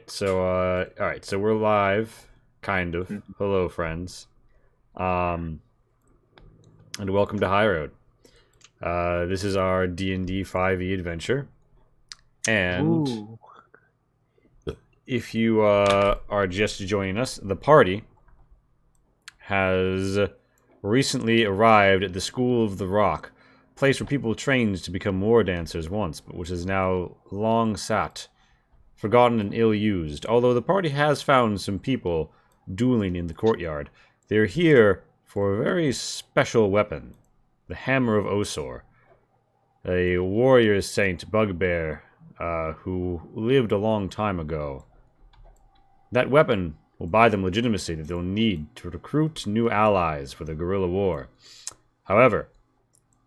So we're live, kind of. Mhm. Hello, friends. And welcome to High Road. This is our D&D 5e adventure. And Ooh. if you are just joining us, the party has recently arrived at the School of the Rock, a place where people trained to become war dancers once, but which is now long sat, forgotten and ill-used. Although the party has found some people dueling in the courtyard, they're here for a very special weapon, the Hammer of Osor, a warrior saint bugbear who lived a long time ago. That weapon will buy them legitimacy that they'll need to recruit new allies for the guerrilla war. However,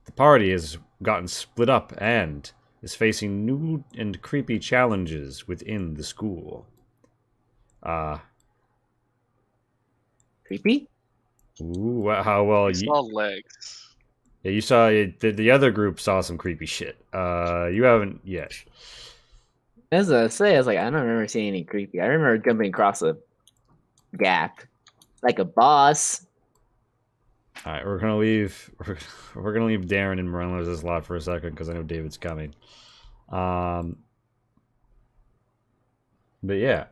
the party has gotten split up and is facing new and creepy challenges within the school. Creepy? How well I saw legs. yeah, you saw it, the other group saw some creepy shit. You haven't yet. As I say, I was like, I don't remember seeing any creepy. I remember jumping across a gap like a boss. All right, we're gonna leave. We're gonna leave Darren and Moreno's lot for a second because I know David's coming. But yeah.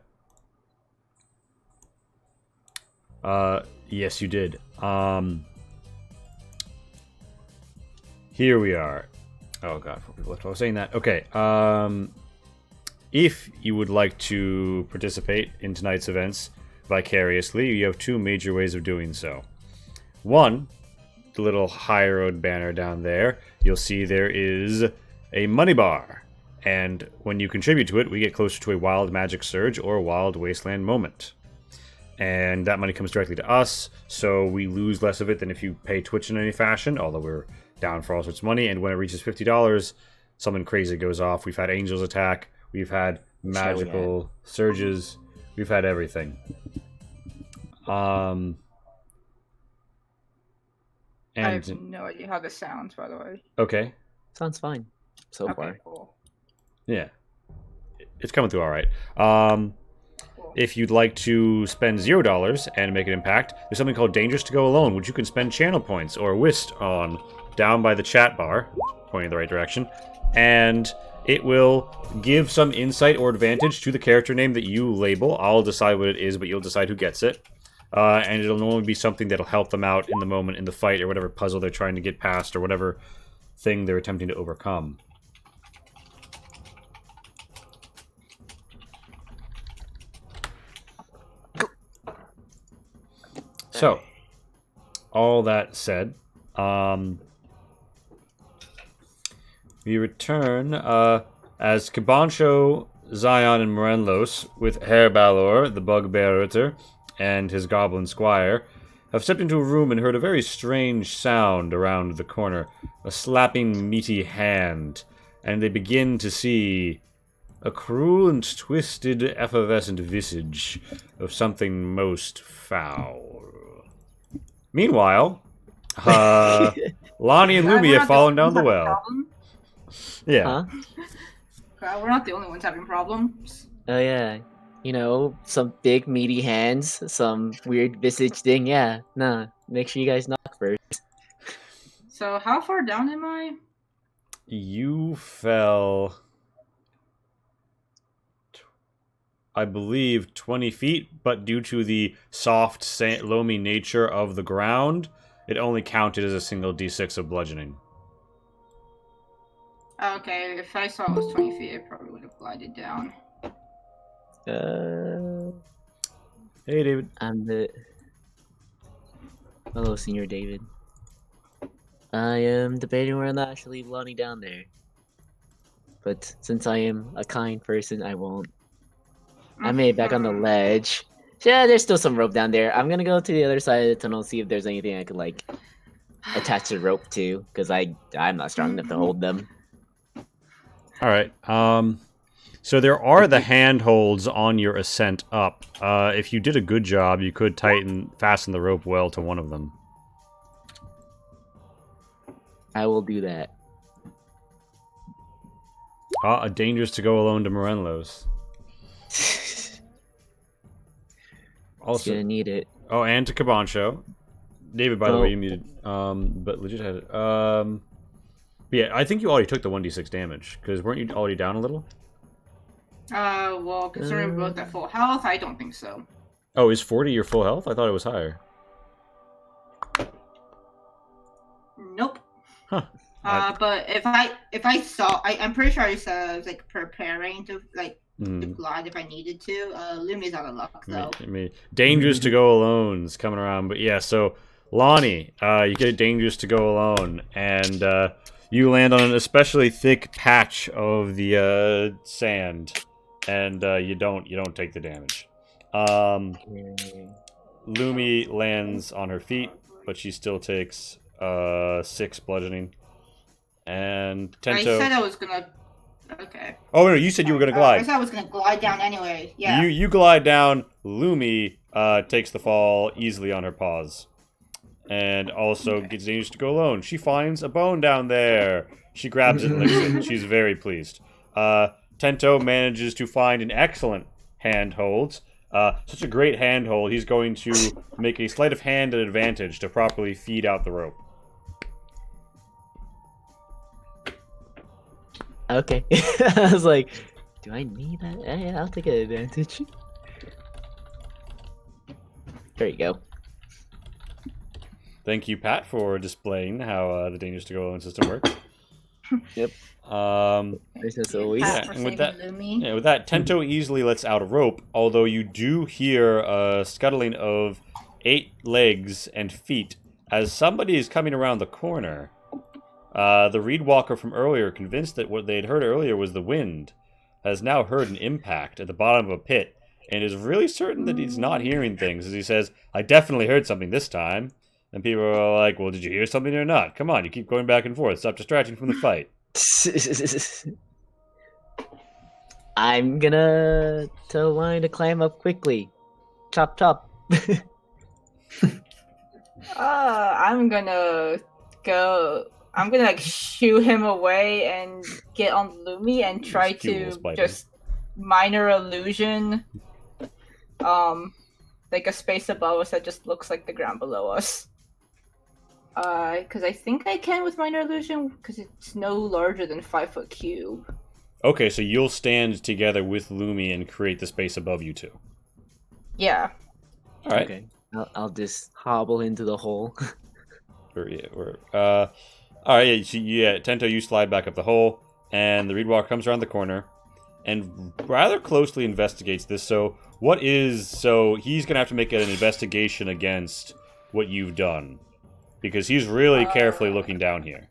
Yes, you did. Here we are. Oh god, 4 people left. I was saying that. Okay. If you would like to participate in tonight's events vicariously, you have two major ways of doing so. One, the little High Road banner down there, you'll see there is a money bar. And when you contribute to it, we get closer to a wild magic surge or wild wasteland moment. And that money comes directly to us, so we lose less of it than if you pay Twitch in any fashion, although we're down for all sorts of money. And when it reaches $50, something crazy goes off. We've had angels attack, we've had magical surges, we've had everything. I And have no idea how this sounds, by the way. okay, Sounds fine so Okay, far. cool. yeah, it's coming through all right. Cool. If you'd like to spend $0 and make an impact, there's something called Dangerous to Go Alone, which you can spend channel points or whist on down by the chat bar, pointing in the right direction, and it will give some insight or advantage to the character name that you label. I'll decide what it is, but you'll decide who gets it. And it'll normally be something that'll help them out in the moment, in the fight, or whatever puzzle they're trying to get past, or whatever thing they're attempting to overcome. So, all that said, we return as Cabancho, Zion, and Morenlos with Herr Balor, the bugbear ritter, and his goblin squire, have stepped into a room and heard a very strange sound around the corner, a slapping meaty hand, and they begin to see a cruel and twisted effervescent visage of something most foul. Meanwhile, Lonnie and We're Lumi have not the fallen only down ones the having well. problems. Yeah. Huh? We're not the only ones having problems. Oh yeah. You know, some big meaty hands, some weird visage thing. Yeah, nah. Make sure you guys knock first. So how far down am I? You fell, I believe, 20 feet, but due to the soft, loamy nature of the ground, it only counted as a single d6 of bludgeoning. Okay, if I saw it was 20 feet, I probably would have glided down. Hey, David. I'm the. Hello, Senior David. I am debating whether or not I should leave Lonnie down there. But since I am a kind person, I won't. I made it back on the ledge. Yeah, there's still some rope down there. I'm gonna go to the other side of the tunnel, see if there's anything I could like attach the rope to, because I'm not strong enough to hold them. All right. So there are the handholds on your ascent up. If you did a good job, you could fasten the rope well to one of them. I will do that. A dangerous to go alone to Morenlos. He's gonna need it. Oh, and to Cabancho. David, by the Oh. way, you muted. But legit had it. Yeah, I think you already took the 1d6 damage, because weren't you already down a little? Well, considering we're both at full health, I don't think so. Oh, is 40 your full health? I thought it was higher. Nope. Huh. But if I saw, I'm pretty sure I was like preparing to to glide if I needed to. Lumi's out of luck though. Dangerous to go alone is coming around, but yeah. So Lonnie, you get dangerous to go alone, and you land on an especially thick patch of the sand, and you don't take the damage. Lumi lands on her feet, but she still takes 6 bludgeoning. And Tento. I said I was gonna. Okay. Oh no, you said you were gonna glide. I said I was gonna glide down anyway. Yeah. You glide down. Lumi takes the fall easily on her paws, and also gets dangerous to go alone. She finds a bone down there. She grabs it and licks it. She's very pleased. Tento manages to find an excellent handhold. Such a great handhold. He's going to make a sleight of hand advantage to properly feed out the rope. Okay. I was like, do I need that? Yeah, I'll take an advantage. There you go. Thank you, Pat, for displaying how the dangerous to go alone system works. Yep. As always. Pat Yeah, for and with saving that- Lumi. Yeah, with that, Tento easily lets out a rope, although you do hear a scuttling of 8 legs and feet as somebody is coming around the corner. The reed walker from earlier, convinced that what they had heard earlier was the wind, has now heard an impact at the bottom of a pit, and is really certain that he's not hearing things, as he says, I definitely heard something this time. And people are like, well, did you hear something or not? Come on, you keep going back and forth. Stop distracting from the fight. I'm gonna tell Lion to climb up quickly. Chop chop. I'm gonna go. I'm gonna like shoo him away and get on Lumi and try Cute little to spider. just minor illusion, like a space above us that just looks like the ground below us. Because I think I can with minor illusion because it's no larger than 5-foot cube. Okay, so you'll stand together with Lumi and create the space above you two. Yeah. All right. Okay. I'll just hobble into the hole. All right, Tento, you slide back up the hole, and the reed walker comes around the corner and rather closely investigates this. So he's going to have to make an investigation against what you've done, because he's really carefully looking down here.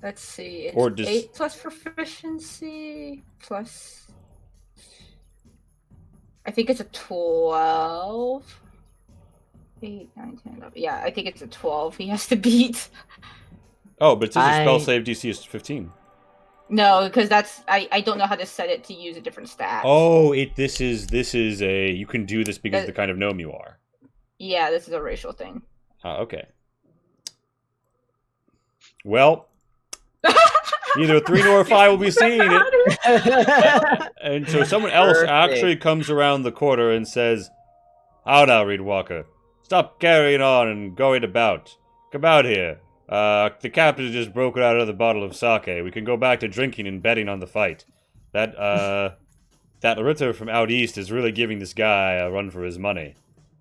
Let's see. It's Or just- 8 plus proficiency plus. I think it's a 12. 8, 9, 10, 11. Yeah, I think it's a 12 he has to beat. Oh, but it says your spell I- save DC is 15. No, because that's I don't know how to set it to use a different stat. Oh, this is a you can do this because of the kind of gnome you are. Yeah, this is a racial thing. Okay. Well, neither a 3 nor a 5 will be seeing it. And so someone else Perfect. actually comes around the corner and says, "How now, Reed Walker? Stop carrying on and going about. Come out here. The captain has just broken out another bottle of sake. We can go back to drinking and betting on the fight. That Ritter from out east is really giving this guy a run for his money.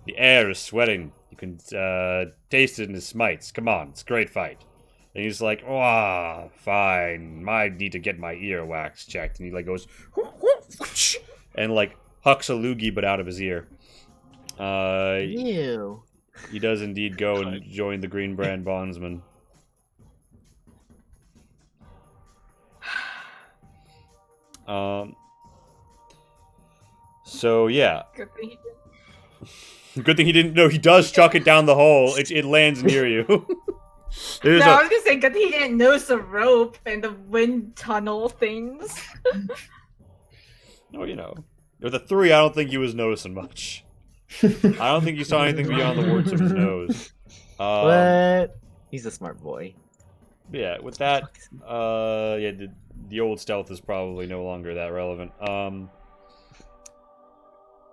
The air is sweating. You can taste it in his smites. Come on, it's a great fight." And he's like, "Oh, fine. I need to get my ear wax checked." And he like goes, and like hucks a loogie but out of his ear. Ew. He does indeed go and join the Green Brand Bondsman. So yeah, Good thing he didn't. good thing he didn't. No, he does chuck it down the hole. It lands near you. There's No, I a, was gonna say good thing he didn't notice the rope and the wind tunnel things. oh, you know, with a 3, I don't think he was noticing much. I don't think he saw anything beyond the warts of his nose. What? He's a smart boy. Yeah, with that, the old stealth is probably no longer that relevant.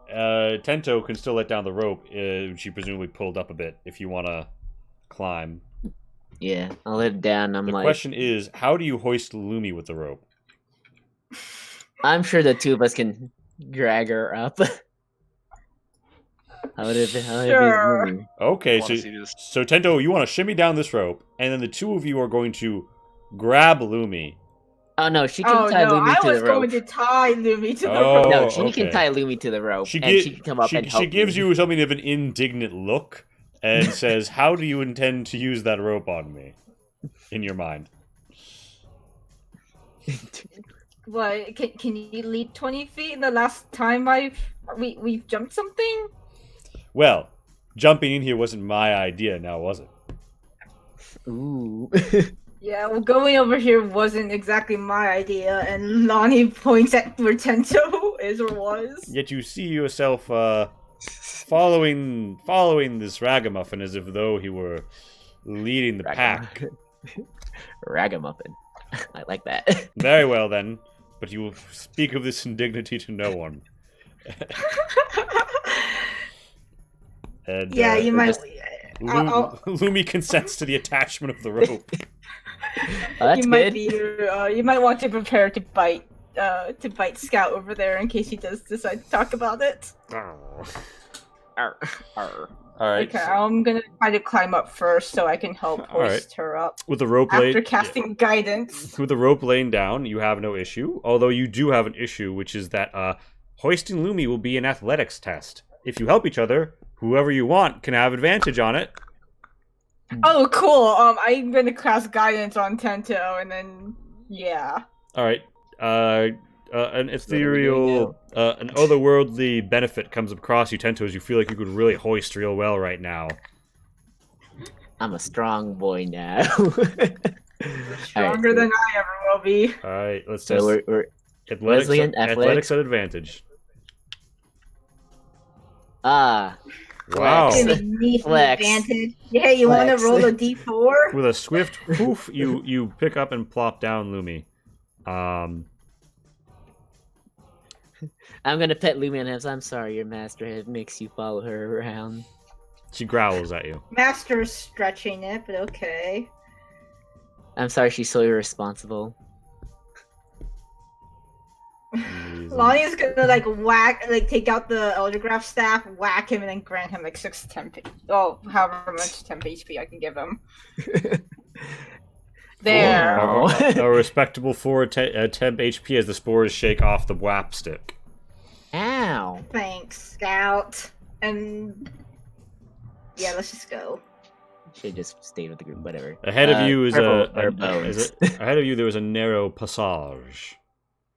Tento can still let down the rope. She presumably pulled up a bit if you want to climb. Yeah, I'll let it down. The question is, how do you hoist Lumi with the rope? I'm sure the two of us can drag her up. How would it be Sure. Okay, so Tento, you want to shimmy down this rope, and then the two of you are going to grab Lumi. Oh no, she can tie Lumi I to the was rope. going to tie Lumi to the rope. No, she can tie Lumi to the rope, and she can come up and help She gives me. you something of an indignant look and says, "How do you intend to use that rope on me?" In your mind. What? Can you lead 20 feet? In the last time we've jumped something? Well, jumping in here wasn't my idea, now was it? Ooh. Yeah, well, going over here wasn't exactly my idea, and Lonnie points at where Tento is or was. Yet you see yourself following this ragamuffin as if though he were leading the pack. Ragamuffin. I like that. Very well then, but you will speak of this indignity to no one. And, yeah, you might. Lumi consents to the attachment of the rope. That's you might good. You might want to prepare to bite Scout over there in case he does decide to talk about it. Arr, arr. All right. Okay, I'm gonna try to climb up first so I can help hoist her up. With the rope after casting guidance. With the rope laying down, you have no issue. Although you do have an issue, which is that hoisting Lumi will be an athletics test. If you help each other, whoever you want can have advantage on it. Oh, cool. I'm gonna cast guidance on Tento, and then yeah. All right. An ethereal, an otherworldly benefit comes across you, Tento, as you feel like you could really hoist real well right now. I'm a strong boy now. Stronger than I ever will be. All right, let's test. So we're athletics at advantage. Ah. Wow. Flex. Advantage. Yeah, you want to roll a d4? With a swift poof, you pick up and plop down Lumi. I'm gonna pet Lumi and I'm sorry, your master makes you follow her around. She growls at you. Master's stretching it, but okay. I'm sorry she's so irresponsible. Lonnie's gonna take out the Eldergraph staff, whack him, and then grant him 6 temp. Oh, however much temp HP I can give him. There. A respectable 4 temp HP as the spores shake off the WAP stick. Ow. Thanks, Scout. And yeah, let's just go. Should just stay with the group, whatever. Ahead of you is ahead of you there was a narrow passage.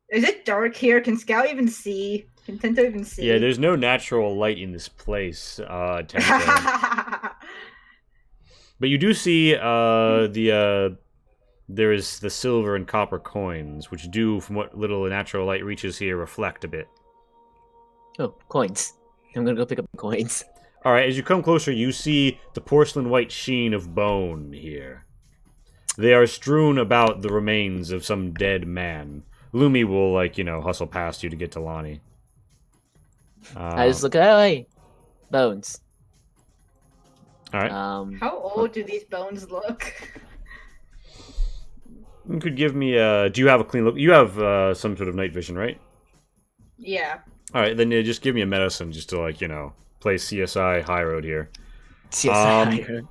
Is it dark here? Can Scout even see? Can Tento even see? Yeah, there's no natural light in this place, Tento. But you do see there is the silver and copper coins, which do, from what little natural light reaches here, reflect a bit. Oh, coins. I'm gonna go pick up the coins. Alright, as you come closer, you see the porcelain white sheen of bone here. They are strewn about the remains of some dead man. Lumi will, hustle past you to get to Lonnie. I just look, hey, bones. Alright. How old do these bones look? You could give me do you have a clean look? You have some sort of night vision, right? Yeah. Alright, then just give me a medicine just to, play CSI High Road here. CSI High Road.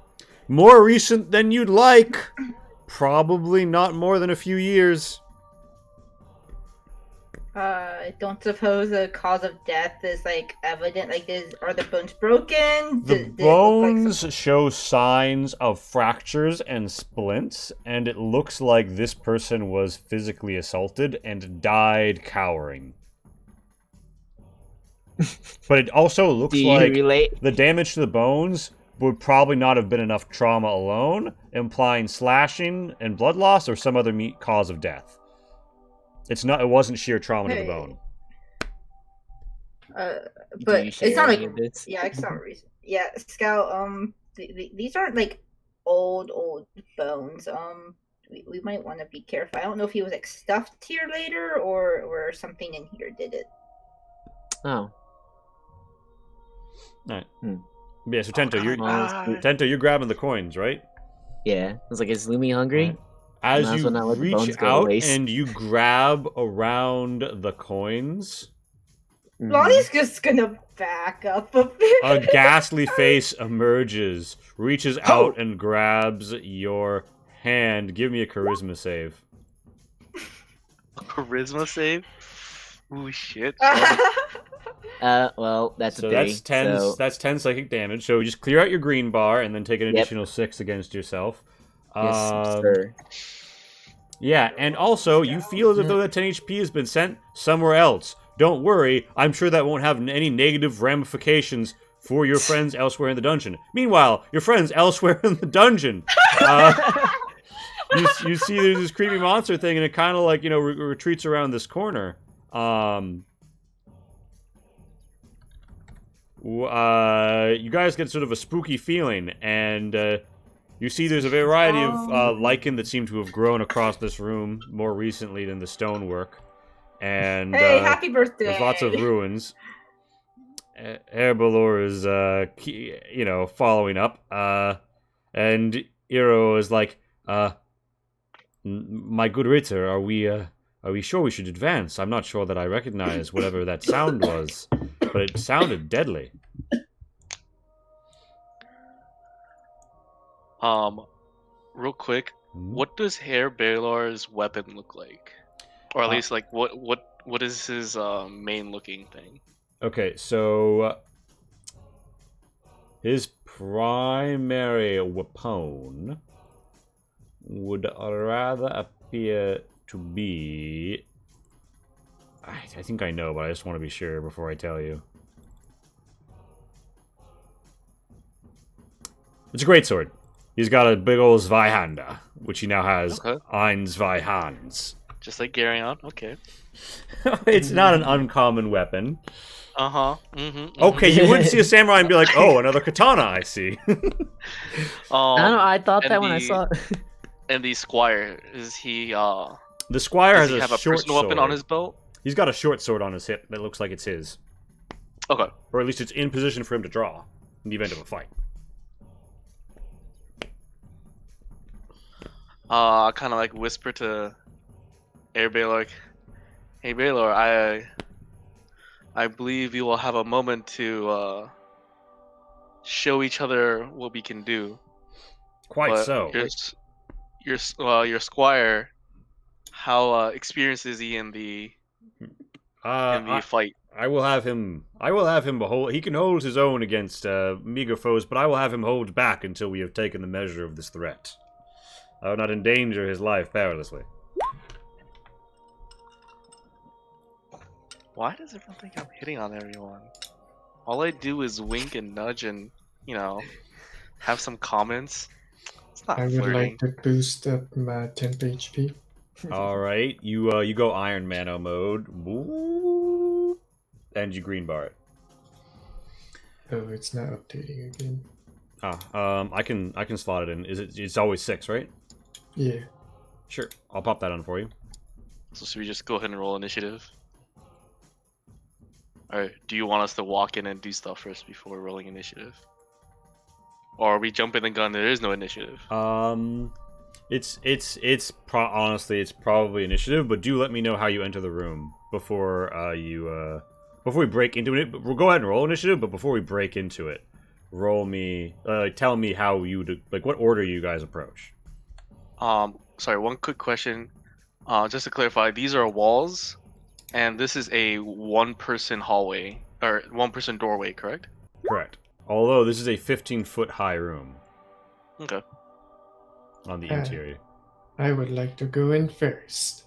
More recent than you'd like. Probably not more than a few years. I don't suppose the cause of death is evident. Are the bones broken? The bones show signs of fractures and splints, and it looks like this person was physically assaulted and died cowering. But it also looks like the damage to the bones would probably not have been enough trauma alone, implying slashing and blood loss or some other cause of death. It wasn't sheer trauma to the bone. But it's not it's not recent. Yeah, Scout. These aren't old bones. We might want to be careful. I don't know if he was stuffed here later or something in here did it. Oh. Alright. Hmm. Yeah, so Tento, God. you're grabbing the coins, right? Yeah. I was like, is Lumi hungry? Alright. As Might as you well not let the reach bones go to out waste. and you grab around the coins, Mhm. Lonnie's just gonna back up a bit. a ghastly face emerges, reaches out and grabs your hand. Give me a charisma save. Charisma save? Ooh, shit. Well, that's So a 3. that's 10. So, That's 10 psychic damage. So just clear out your green bar and then take an Yep. additional 6 against yourself. yes, sir. Yeah, and also you feel as if though that 10 HP has been sent somewhere else. Don't worry, I'm sure that won't have any negative ramifications for your friends elsewhere in the dungeon. Meanwhile, your friends elsewhere in the dungeon. You see there's this creepy monster thing, and it kind of like, retreats around this corner. You guys get sort of a spooky feeling, and you see there's a variety of lichen that seem to have grown across this room more recently than the stonework. And Hey, happy birthday! there's lots of ruins. Herbalor is, following up. And Iro is like, my good Ritter, are we sure we should advance? I'm not sure that I recognize whatever that sound was, but it sounded deadly. Real quick, what does Hair Baylor's weapon look like? Or at least, like, what is his main looking thing? Okay, so his primary weapon would rather appear to be... I think I know, but I just want to be sure before I tell you. It's a great sword. He's got a big old Zweihanda, which he now has ein Zweihands. Just like Garyon, okay. It's not an uncommon weapon. Uh-huh. Mm-hmm. Okay, you wouldn't see a samurai and be like, oh, another katana, I see. I don't know, I thought that when I saw it. And the squire, is he The squire does has he have a short personal sword. weapon on his belt? He's got a short sword on his hip that looks like it's his. Okay. Or at least it's in position for him to draw in the event of a fight. I kind of like whisper to Air Baylor, like, hey Baylor, I believe we will have a moment to show each other what we can do. Quite But so. Your squire, how experienced is he in the fight? I will have him behold. He can hold his own against meager foes, but I will have him hold back until we have taken the measure of this threat. I will not endanger his life perilously. Why does everyone think I'm hitting on everyone? All I do is wink and nudge and, have some comments. It's not I would flirting. like to boost up my temp HP. Alright, you go Iron Mano mode. Woo, and you green bar it. Oh, it's not updating again. I can slot it in. It's always 6, right? Yeah. Sure. I'll pop that on for you. So should we just go ahead and roll initiative? Alright, do you want us to walk in and do stuff first before rolling initiative? Or are we jumping the gun, there is no initiative? Honestly, it's probably initiative, but do let me know how you enter the room before before we break into it. We'll go ahead and roll initiative, but before we break into it, tell me how you would, like, what order you guys approach. Sorry, one quick question. Just to clarify, these are walls, and this is a one-person hallway, or one-person doorway, correct? Correct. Although this is a 15-foot high room. Okay. On the interior. I would like to go in first.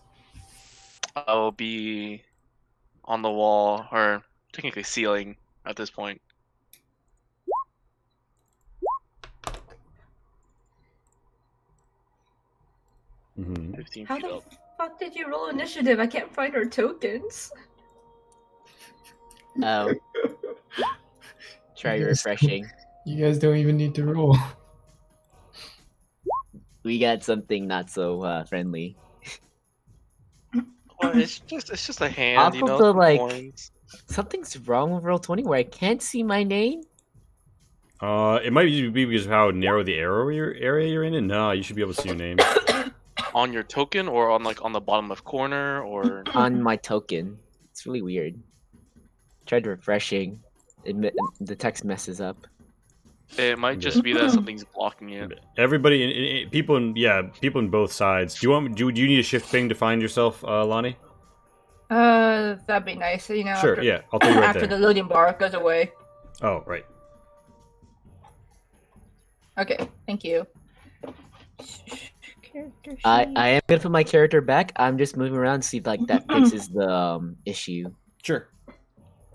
I will be on the wall, or technically ceiling at this point. Mm-hmm. 15 How feet the up. fuck did you roll initiative? I can't find our tokens. Oh. Try refreshing. You guys don't even need to roll. We got something not so friendly. Well, it's just a hand, Also, some like, coins. something's wrong with Roll20 where I can't see my name. It might be because of how narrow the area you're in, and nah, you should be able to see your name. On your token, or on like on the bottom left corner, or On my token. It's really weird. Tried refreshing. The text messes up. it might just be that something's blocking it. Everybody, people in both sides. Do you need a shift ping to find yourself, Lonnie? That'd be nice. You know. Sure. After, Yeah, I'll tell you right after there. the loading bar goes away. Oh, right. Okay. Thank you. I am gonna put my character back. I'm just moving around to see if like that fixes the issue. Sure.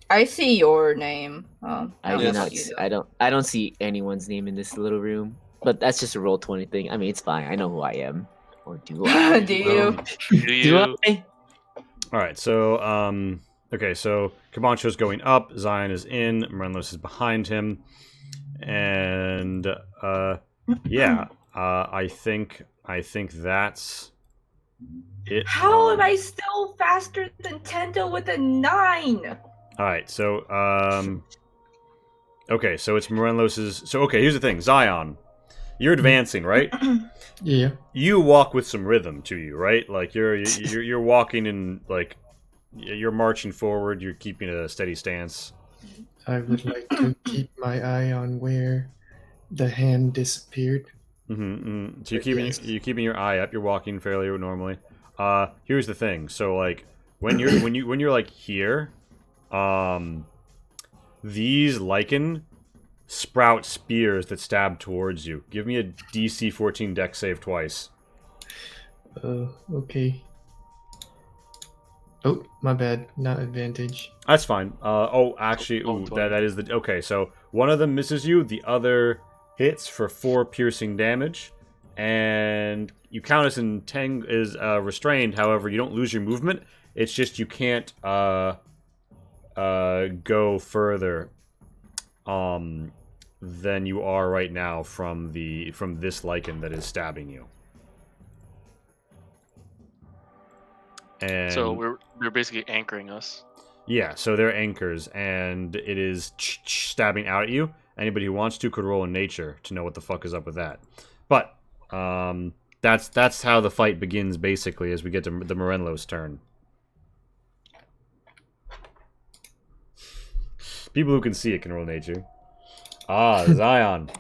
I see your name. I do Yes. not. I don't see anyone's name in this little room. But that's just a roll 20 thing. I mean, it's fine. I know who I am. Or do I? Do you? Do Do you? I? All right. So, okay. So Cabancho's going up. Zion is in. Morelos is behind him, and yeah. I think that's it. How am I still faster than Tendo with a 9? All right. So, okay. So it's Morelos'. So, okay. Here's the thing. Zion, you're advancing, right? Yeah. You walk with some rhythm to you, right? Like you're walking in like you're marching forward. You're keeping a steady stance. I would like to keep my eye on where the hand disappeared. So you're keeping your eye up. You're walking fairly normally. Here's the thing. So like when you're like here, these lichen sprout spears that stab towards you. Give me a DC 14 dex save twice. Okay. Oh, my bad. Not advantage. That's fine. Actually, that is the okay. So one of them misses you. The other hits for 4 piercing damage, and you count as restrained. However, you don't lose your movement. It's just you can't go further than you are right now from this lichen that is stabbing you. And So they're basically anchoring us. yeah, so they're anchors, and it is stabbing out at you. Anybody who wants to could roll in nature to know what the fuck is up with that. But that's how the fight begins, basically, as we get to the Morenlo's turn. People who can see it can roll nature. Zion.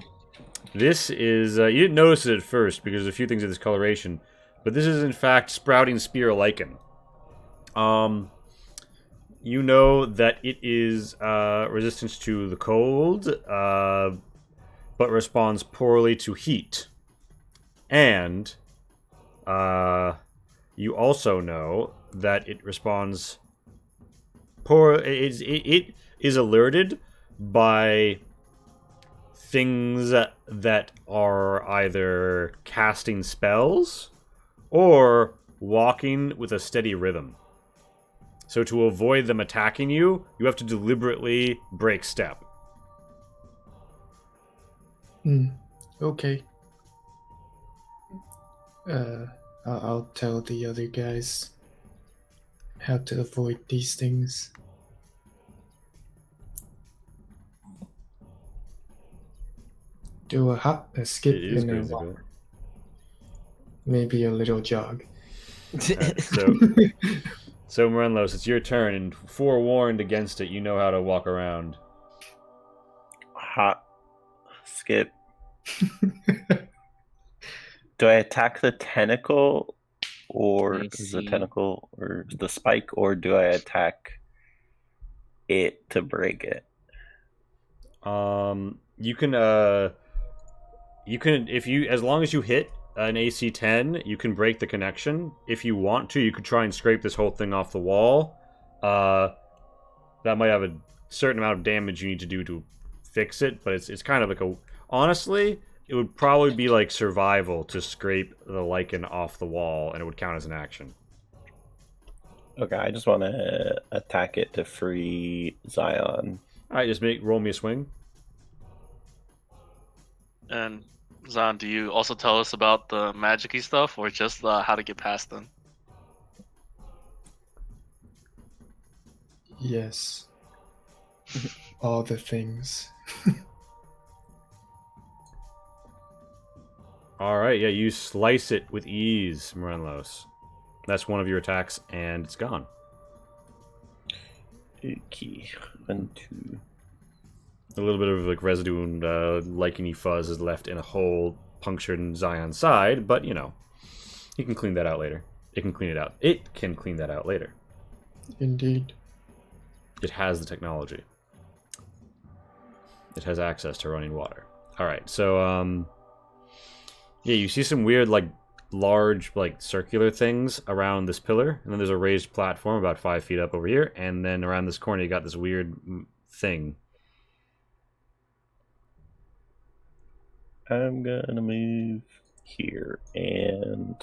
This is you didn't notice it at first because there's a few things of this coloration, but this is in fact sprouting spear lichen. You know that it is resistant to the cold, but responds poorly to heat. And you also know that it responds poor. It is alerted by things that are either casting spells or walking with a steady rhythm. So to avoid them attacking you, you have to deliberately break step. Okay. I'll tell the other guys how to avoid these things. Do a hop, a skip, It is and a basically. walk. Maybe a little jog. Alright, so Morenlos, it's your turn, and forewarned against it, you know how to walk around. Hot skip. Do I attack the tentacle, or the tentacle, or the spike, or do I attack it to break it? You can as long as you hit an AC 10, you can break the connection. If you want to, you could try and scrape this whole thing off the wall. That might have a certain amount of damage you need to do to fix it, but it's kind of like honestly, it would probably be like survival to scrape the lichen off the wall, and it would count as an action. Okay, I just want to attack it to free Zion. Alright, just roll me a swing. And Zan, do you also tell us about the magic-y stuff, or just how to get past them? Yes. All the things. Alright, yeah, you slice it with ease, Morenlos. That's one of your attacks, and it's gone. Okay. 1, 2. A little bit of like residue and licheny fuzz is left in a hole punctured in Zion's side, but you know, he can clean that out later. It can clean it out. It can clean that out later. Indeed. It has the technology. It has access to running water. Alright, so, yeah, you see some weird, like, large, like, circular things around this pillar, and then there's a raised platform about 5 feet up over here, and then around this corner you got this weird thing. I'm gonna move here and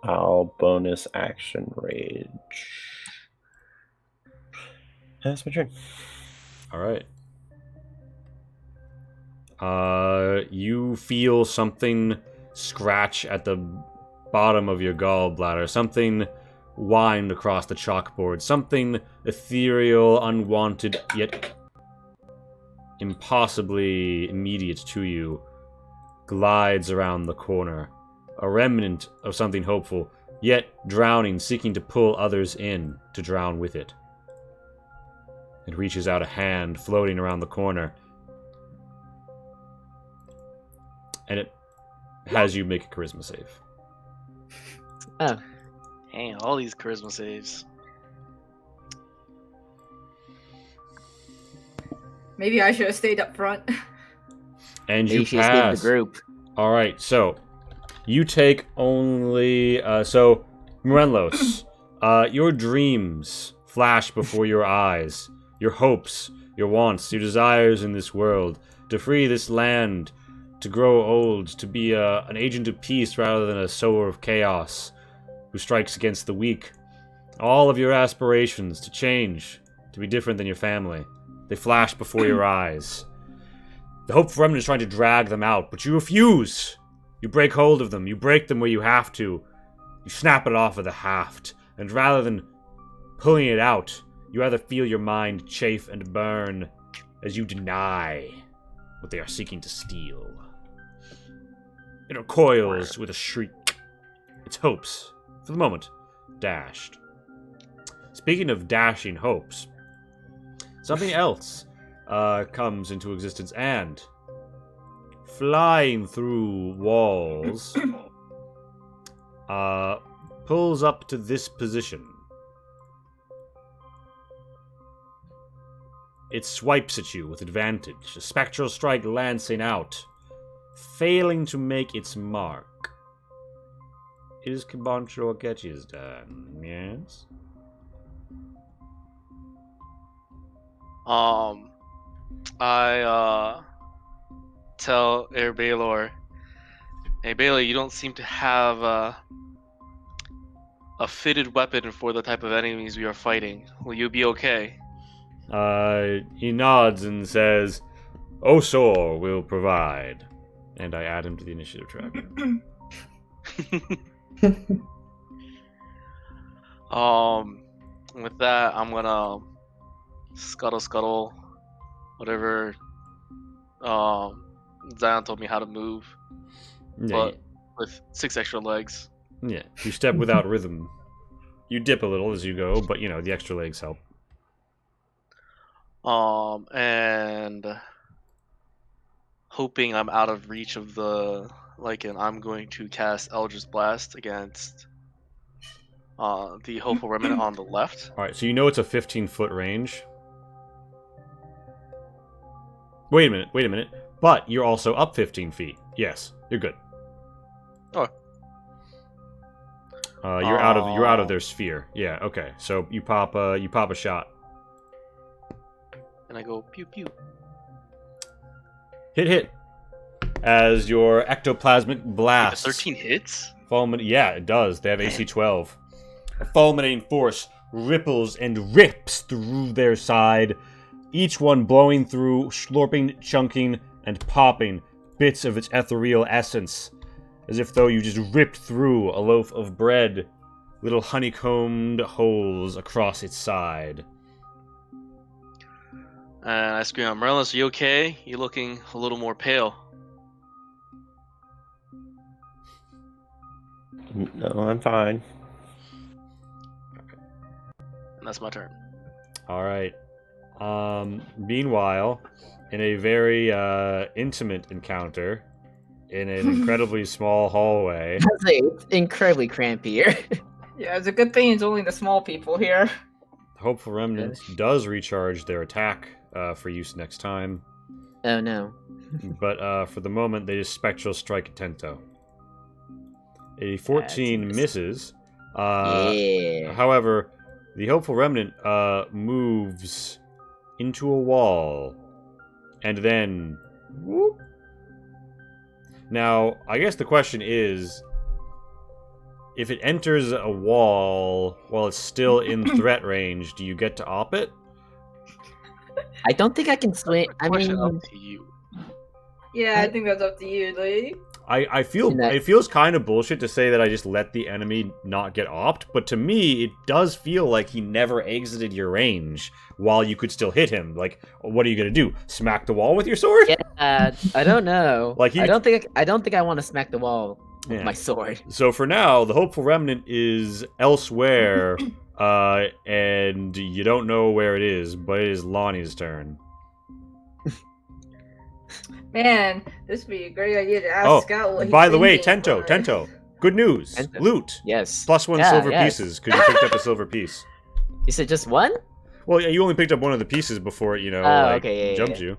I'll bonus action rage. That's my turn. Alright. You feel something scratch at the bottom of your gallbladder. Something wind across the chalkboard. Something ethereal, unwanted, yet impossibly immediate to you glides around the corner. A remnant of something hopeful, yet drowning, seeking to pull others in to drown with it. It reaches out a hand, floating around the corner, and it has you make a charisma save. Oh, Dang, all these charisma saves. Maybe I should have stayed up front. And maybe you she escaped the pass. group. Alright, so you take only so Morenlos, your dreams flash before your eyes. Your hopes, your wants, your desires in this world, to free this land, to grow old, to be an agent of peace rather than a sower of chaos who strikes against the weak. All of your aspirations to change, to be different than your family, they flash before your eyes. The hope for remnant is trying to drag them out, but you refuse. You break hold of them. You break them where you have to. You snap it off of the haft, and rather than pulling it out, you rather feel your mind chafe and burn as you deny what they are seeking to steal. It recoils with a shriek. Its hopes, for the moment, dashed. Speaking of dashing hopes, something else comes into existence and, flying through walls, pulls up to this position. It swipes at you with advantage, a spectral strike lancing out, failing to make its mark. It is Kibancho Akechi's turn, yes? I tell Air Baylor, hey Baylor, you don't seem to have a fitted weapon for the type of enemies we are fighting. Will you be okay? He nods and says, Osor will provide. And I add him to the initiative tracker. With that, I'm gonna scuttle, whatever. Zion told me how to move, Yeah, but with 6 extra legs. yeah, you step without rhythm. You dip a little as you go, but you know, the extra legs help. And hoping I'm out of reach of the and I'm going to cast Eldritch Blast against the Hopeful Remnant on the left. Alright, so you know it's a 15-foot range. Wait a minute. But you're also up 15 feet. Yes, you're good. Oh. You're out of their sphere. Yeah, okay. So you pop a shot. And I go pew pew. Hit. As your ectoplasmic blast. 13 hits? Yeah, it does. They have AC 12. A fulminating force ripples and rips through their side, each one blowing through, slurping, chunking, and popping bits of its ethereal essence, as if though you just ripped through a loaf of bread, little honeycombed holes across its side. And I scream out, Merlinus, are you okay? You're looking a little more pale. No, I'm fine. And that's my turn. All right. Meanwhile, in a very intimate encounter in an incredibly small hallway. I'd say it's incredibly cramped here. Yeah, it's a good thing it's only the small people here. Hopeful Remnant does recharge their attack for use next time. Oh no. But for the moment, they just Spectral Strike at Tento. A 14 misses. Yeah. However, the Hopeful Remnant moves into a wall. And then... Whoop. Now, I guess the question is... If it enters a wall while it's still in threat range, do you get to op it? I don't think I can swing. I Question mean, up to you. Yeah, I think that's up to you, Lee. I feel it feels kind of bullshit to say that I just let the enemy not get opt, but to me it does feel like he never exited your range while you could still hit him. Like, what are you gonna do? Smack the wall with your sword? yeah, I don't know. Like I don't think I want to smack the wall with my sword. So for now, the Hopeful Remnant is elsewhere, and you don't know where it is, but it is Lonnie's turn. Man, this would be a great idea to ask Scout what he's by the way, thinking, Tento, good news. Tento. Loot. Yes. +1 silver pieces, because you picked up a silver piece. You said just one? Well, yeah, you only picked up one of the pieces before it, jumped you.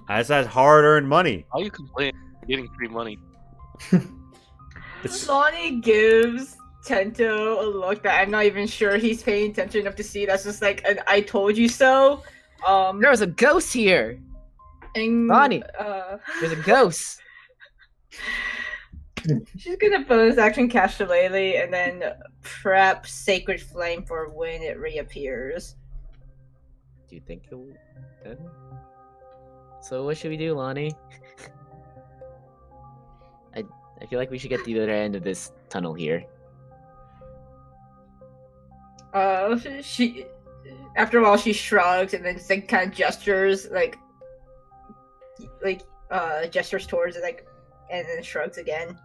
That's that hard-earned money. How you complain? Getting free money. Lonnie gives Tento a look that I'm not even sure he's paying attention enough to see. That's just like an "I told you so." There was a ghost here. And, Lonnie, there's a ghost. She's gonna bonus action cast Shillelagh and then prep Sacred Flame for when it reappears. Do you think it'll? So what should we do, Lonnie? I feel like we should get the other end of this tunnel here. She after a while she shrugs and then just like kind of gestures gestures towards it and then shrugs again.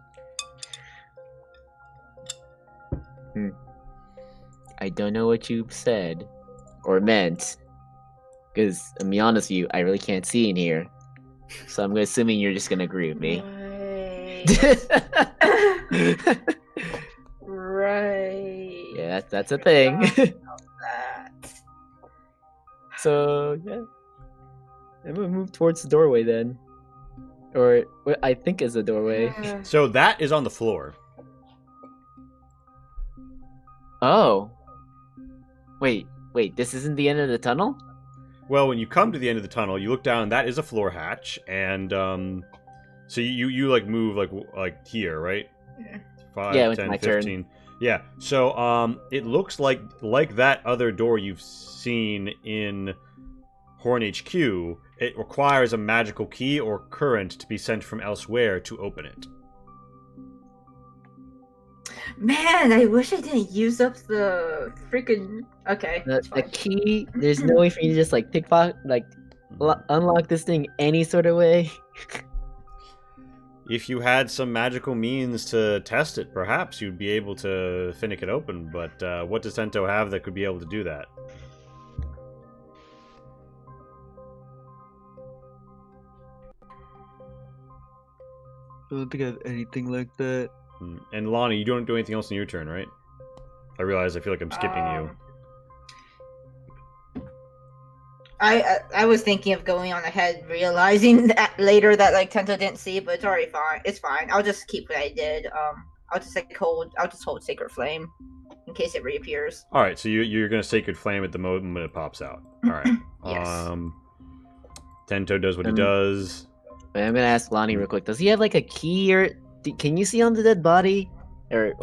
I don't know what you said or meant, because I'm be honest with you, I really can't see in here. So I'm assuming you're just gonna agree with me. Right. Yeah, that's a thing. That. So yeah, I'm gonna move towards the doorway then, or what I think is a doorway. So that is on the floor. Oh, wait, this isn't the end of the tunnel? Well, when you come to the end of the tunnel, you look down. That is a floor hatch, and so you like move like here, right? Yeah. 5, Yeah, it's 10, my 15. Turn. Yeah. So it looks like that other door you've seen in Horn HQ. It requires a magical key or current to be sent from elsewhere to open it. Man, I wish I didn't use up the freaking. Okay. The key. There's no way for you to just like pickpocket, unlock this thing any sort of way. If you had some magical means to test it, perhaps you'd be able to finick it open. But what does Tento have that could be able to do that? I don't think I have anything like that. And Lonnie, you don't do anything else in your turn, right? I realize I feel like I'm skipping you. I was thinking of going on ahead, realizing that later that Tento didn't see, but it's already fine. It's fine. I'll just keep what I did. I'll just hold Sacred Flame in case it reappears. All right, so you're gonna Sacred Flame at the moment it pops out. All right. Yes. Tento does what he does. Wait, I'm gonna ask Lonnie real quick. Does he have like a key or can you see on the dead body or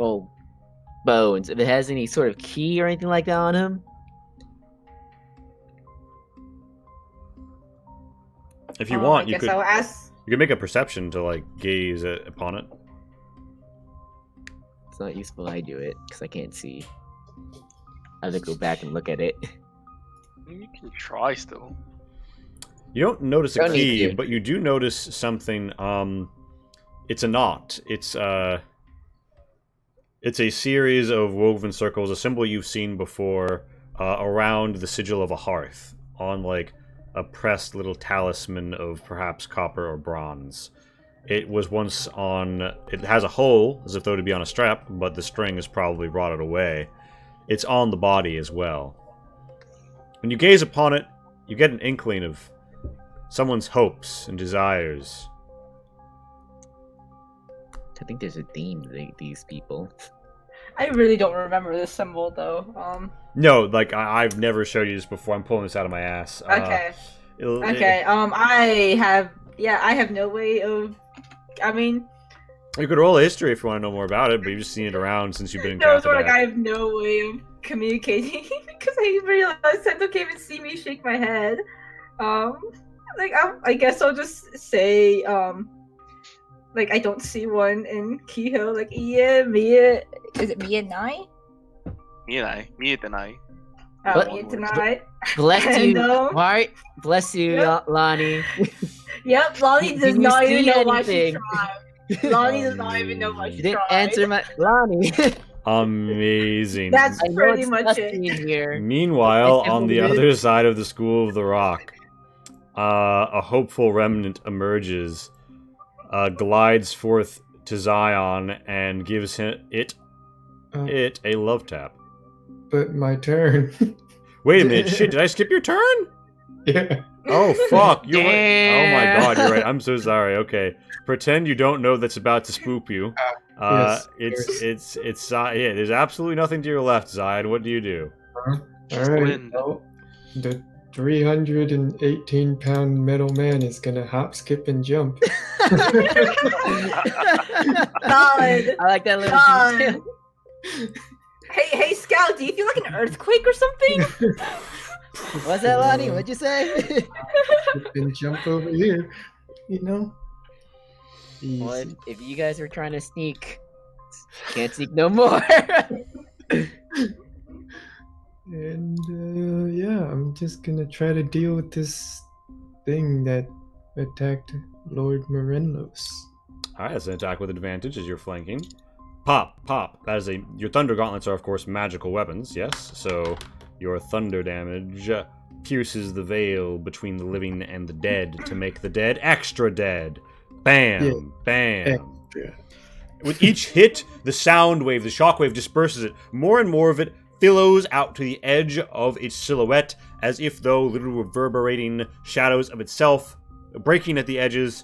bones if it has any sort of key or anything like that on him? If you want, you I'll ask. You could make a perception to gaze upon it. It's not useful I do it because I can't see. I have to go back and look at it. You can try still. You don't notice a Don't need key, to. but you do notice something. It's a knot. It's a series of woven circles, a symbol you've seen before, around the sigil of a hearth, on like a pressed little talisman of perhaps copper or bronze. It was once on. It has a hole, as if though to be on a strap, but the string is probably rotted away. It's on the body as well. When you gaze upon it, you get an inkling of someone's hopes and desires. I think there's a theme to these people. I really don't remember this symbol though. No, like I've never showed you this before. I'm pulling this out of my ass. Okay. Okay. I have no way of. I mean, You could roll a history if you want to know more about it, but you've just seen it around since you've been in no, it's more like I Cathabac. have no way of communicating because I realized Sento can't even see me shake my head. I guess I'll just say, like I don't see one in Kehoe. Like, yeah, Mia, is it Mia Nai? Me tonight. Oh, What? Mia tonight. Bless And, you, Mart. Bless you, Yep. Lonnie. Yep, Lonnie does Did you not even see know why she anything? tried. Lonnie does not even know why You she didn't tried. answer my Lonnie. Amazing. That's I know pretty it's much dusty it. in here. Meanwhile, I can't on the believe it. other side of the School of the Rock, a hopeful remnant emerges, glides forth to Zion, and gives it a love tap. But my turn. Wait a minute, shit, did I skip your turn? Yeah. Oh, fuck, you're right. Oh my Damn. god, you're right. I'm so sorry. Okay. Pretend you don't know that's about to spook you. Yes, It's yeah, there's absolutely nothing to your left, Zion. What do you do? Just Alright, win. well, the 318-pound metal man is gonna hop, skip, and jump. God. I like that little God. detail. Hey, Scout, do you feel like an earthquake or something? What's that, Lonnie? What'd you say? Skip and jump over here. You know? What Easy. if you guys were trying to sneak? Can't sneak no more. And yeah, I'm just gonna try to deal with this thing that attacked Lord Morelos. Alright, that's an attack with advantage as you're flanking. Pop, pop. That is your thunder gauntlets are of course magical weapons, yes? So your thunder damage pierces the veil between the living and the dead to make the dead extra dead. Bam, Yeah. bam. Yeah. With each hit, the sound wave, the shockwave disperses it. More and more of it billows out to the edge of its silhouette, as if though little reverberating shadows of itself, breaking at the edges,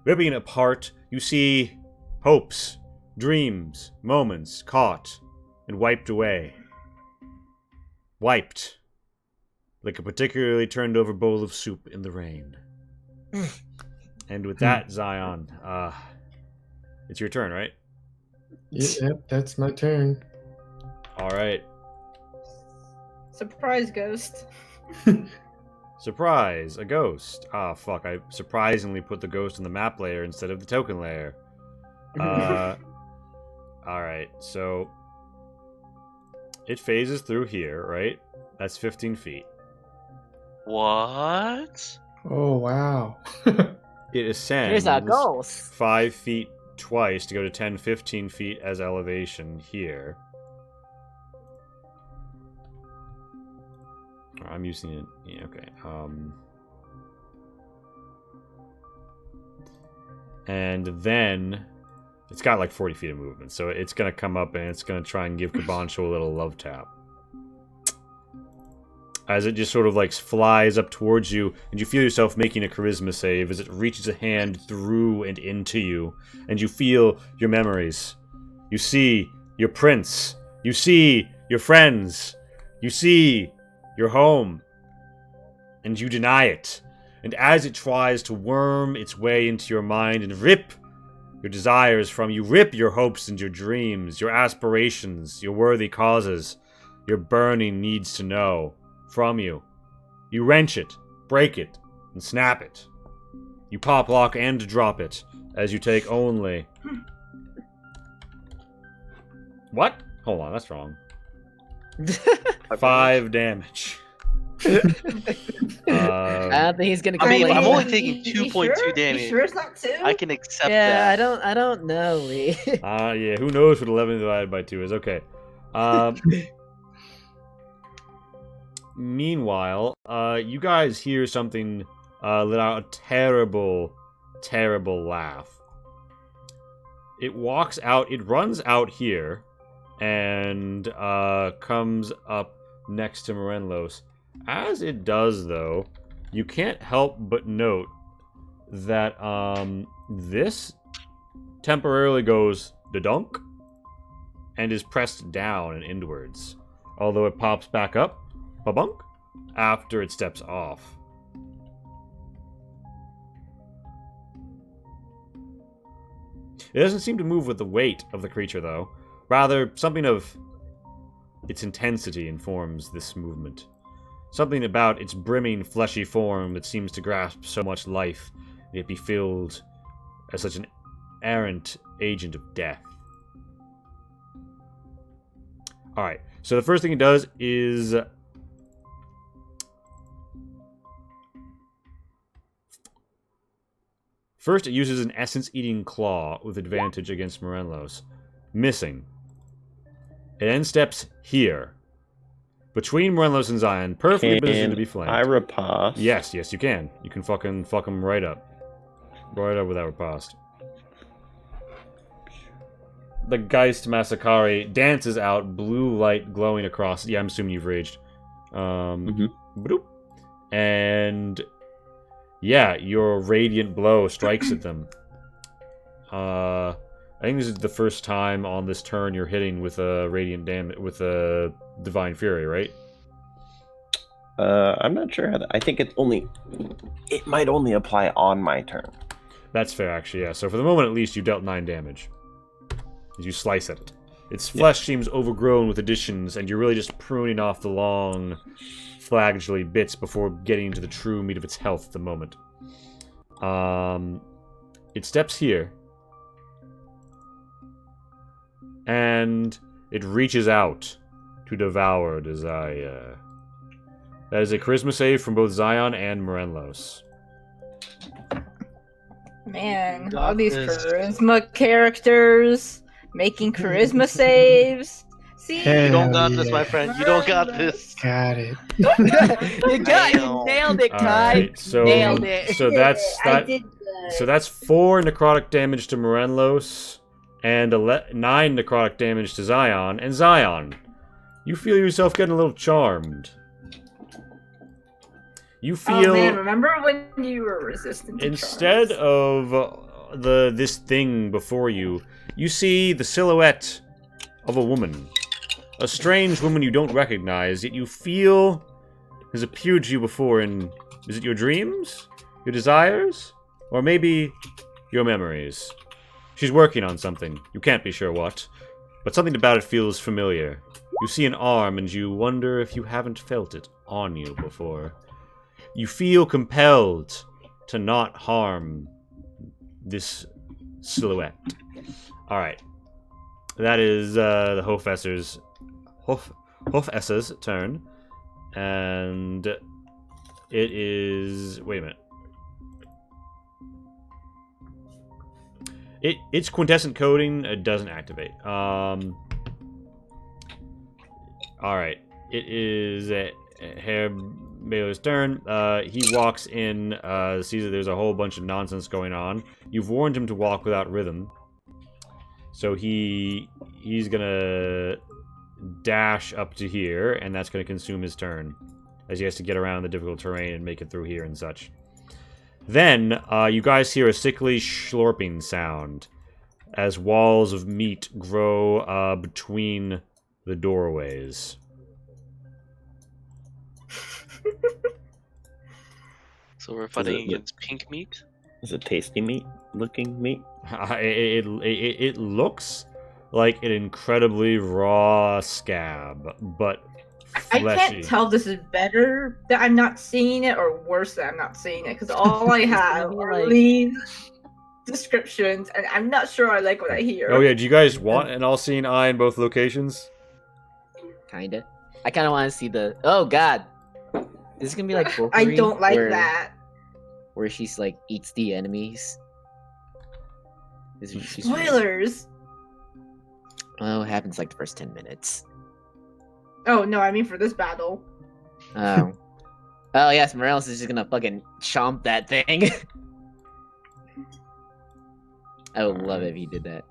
ripping it apart. You see hopes, dreams, moments caught and wiped away. Wiped. Like a particularly turned over bowl of soup in the rain. And with that, Zion, it's your turn, right? Yep, that's my turn. Alright. Surprise, ghost. Surprise, a ghost. Ah, fuck, I surprisingly put the ghost in the map layer instead of the token layer. Alright, so it phases through here, right? That's 15 feet. What? Oh wow. It ascends There's a ghost. 5 feet twice to go to 10, 15 feet as elevation here. I'm using it. Yeah, okay. And then it's got like 40 feet of movement, so it's gonna come up and it's gonna try and give Kabancho a little love tap. As it just sort of like flies up towards you, and you feel yourself making a charisma save as it reaches a hand through and into you, and you feel your memories. You see your prince. You see your friends. You see your home. And you deny it. And as it tries to worm its way into your mind and rip your desires from you, rip your hopes and your dreams, your aspirations, your worthy causes, your burning needs to know from you. You wrench it, break it, and snap it. You pop lock and drop it as you take only... What? Hold on, that's wrong. 5 damage. I don't think he's gonna I mean, complain. I'm only you- taking you 2.2 sure? damage. You sure it's not 2? I can accept Yeah, that. I don't know, Lee. Yeah, who knows what 11 divided by 2 is. Okay. Meanwhile, you guys hear something let out a terrible, terrible laugh. It walks out, it runs out here, and comes up next to Morenlos. As it does, though, you can't help but note that this temporarily goes da-dunk and is pressed down and inwards, although it pops back up, ba-bunk, after it steps off. It doesn't seem to move with the weight of the creature, though. Rather, something of its intensity informs this movement. Something about its brimming, fleshy form that seems to grasp so much life, yet be filled as such an errant agent of death. Alright, so the first thing it does is... First, it uses an essence-eating claw with advantage against Morenlos. Missing. It then steps here. Between Morenlos and Zion, perfectly positioned to be flanked. I riposte. Yes, you can. You can fucking fuck him right up. Right up with that riposte. The Geist Masakari dances out, blue light glowing across. Yeah, I'm assuming you've raged. Bloop. And yeah, your radiant blow strikes at them. I think this is the first time on this turn you're hitting with a radiant damage with a divine fury, right? I'm not sure how that. I think it might only apply on my turn. That's fair, actually. Yeah. So for the moment, at least, you dealt 9 damage as you slice at it. Its flesh seems overgrown with additions, and you're really just pruning off the long, flagellary bits before getting into the true meat of its health at the moment. It steps here, and it reaches out to devour Desire. That is a charisma save from both Zion and Morenlos. Man, Got all these this. charisma characters making charisma saves. See, You don't got Hell this, my yeah. friend. You don't got this. Got it. You nailed it, Kai. Alright, so Nailed it. so that's I that. did good. So that's 4 necrotic damage to Morenlos and 9 necrotic damage to Zion. And Zion, you feel yourself getting a little charmed. You feel Oh man, remember when you were resistant to instead charms? of this thing before you, you see the silhouette of a woman. A strange woman you don't recognize, yet you feel has appeared to you before in... Is it your dreams? Your desires? Or maybe your memories? She's working on something. You can't be sure what. But something about it feels familiar. You see an arm and you wonder if you haven't felt it on you before. You feel compelled to not harm this silhouette. Alright. That is the Hofesser's turn. And it is... Wait a minute. Its quintessent coding doesn't activate. Alright. It is Herr Baylor's turn. He walks in, sees that there's a whole bunch of nonsense going on. You've warned him to walk without rhythm. So he's gonna dash up to here, and that's gonna consume his turn, as he has to get around the difficult terrain and make it through here and such. Then, you guys hear a sickly slurping sound as walls of meat grow between the doorways. So we're fighting against pink meat? Is it tasty meat? Looking meat? It looks like an incredibly raw scab, but I fleshy. can't tell if this is better that I'm not seeing it or worse that I'm not seeing it because all I have are Like- these descriptions and I'm not sure I like what I hear. Oh yeah, do you guys want an all-seeing eye in both locations? Kinda. I kinda wanna see the... Oh, God. This is gonna be like I Valkyrie, don't like where, that. Where she's like eats the enemies. She's Spoilers. Oh, it happens like the first 10 minutes. Oh no, I mean for this battle. Oh. Oh yes, Morales is just gonna fucking chomp that thing. I would love it if he did that.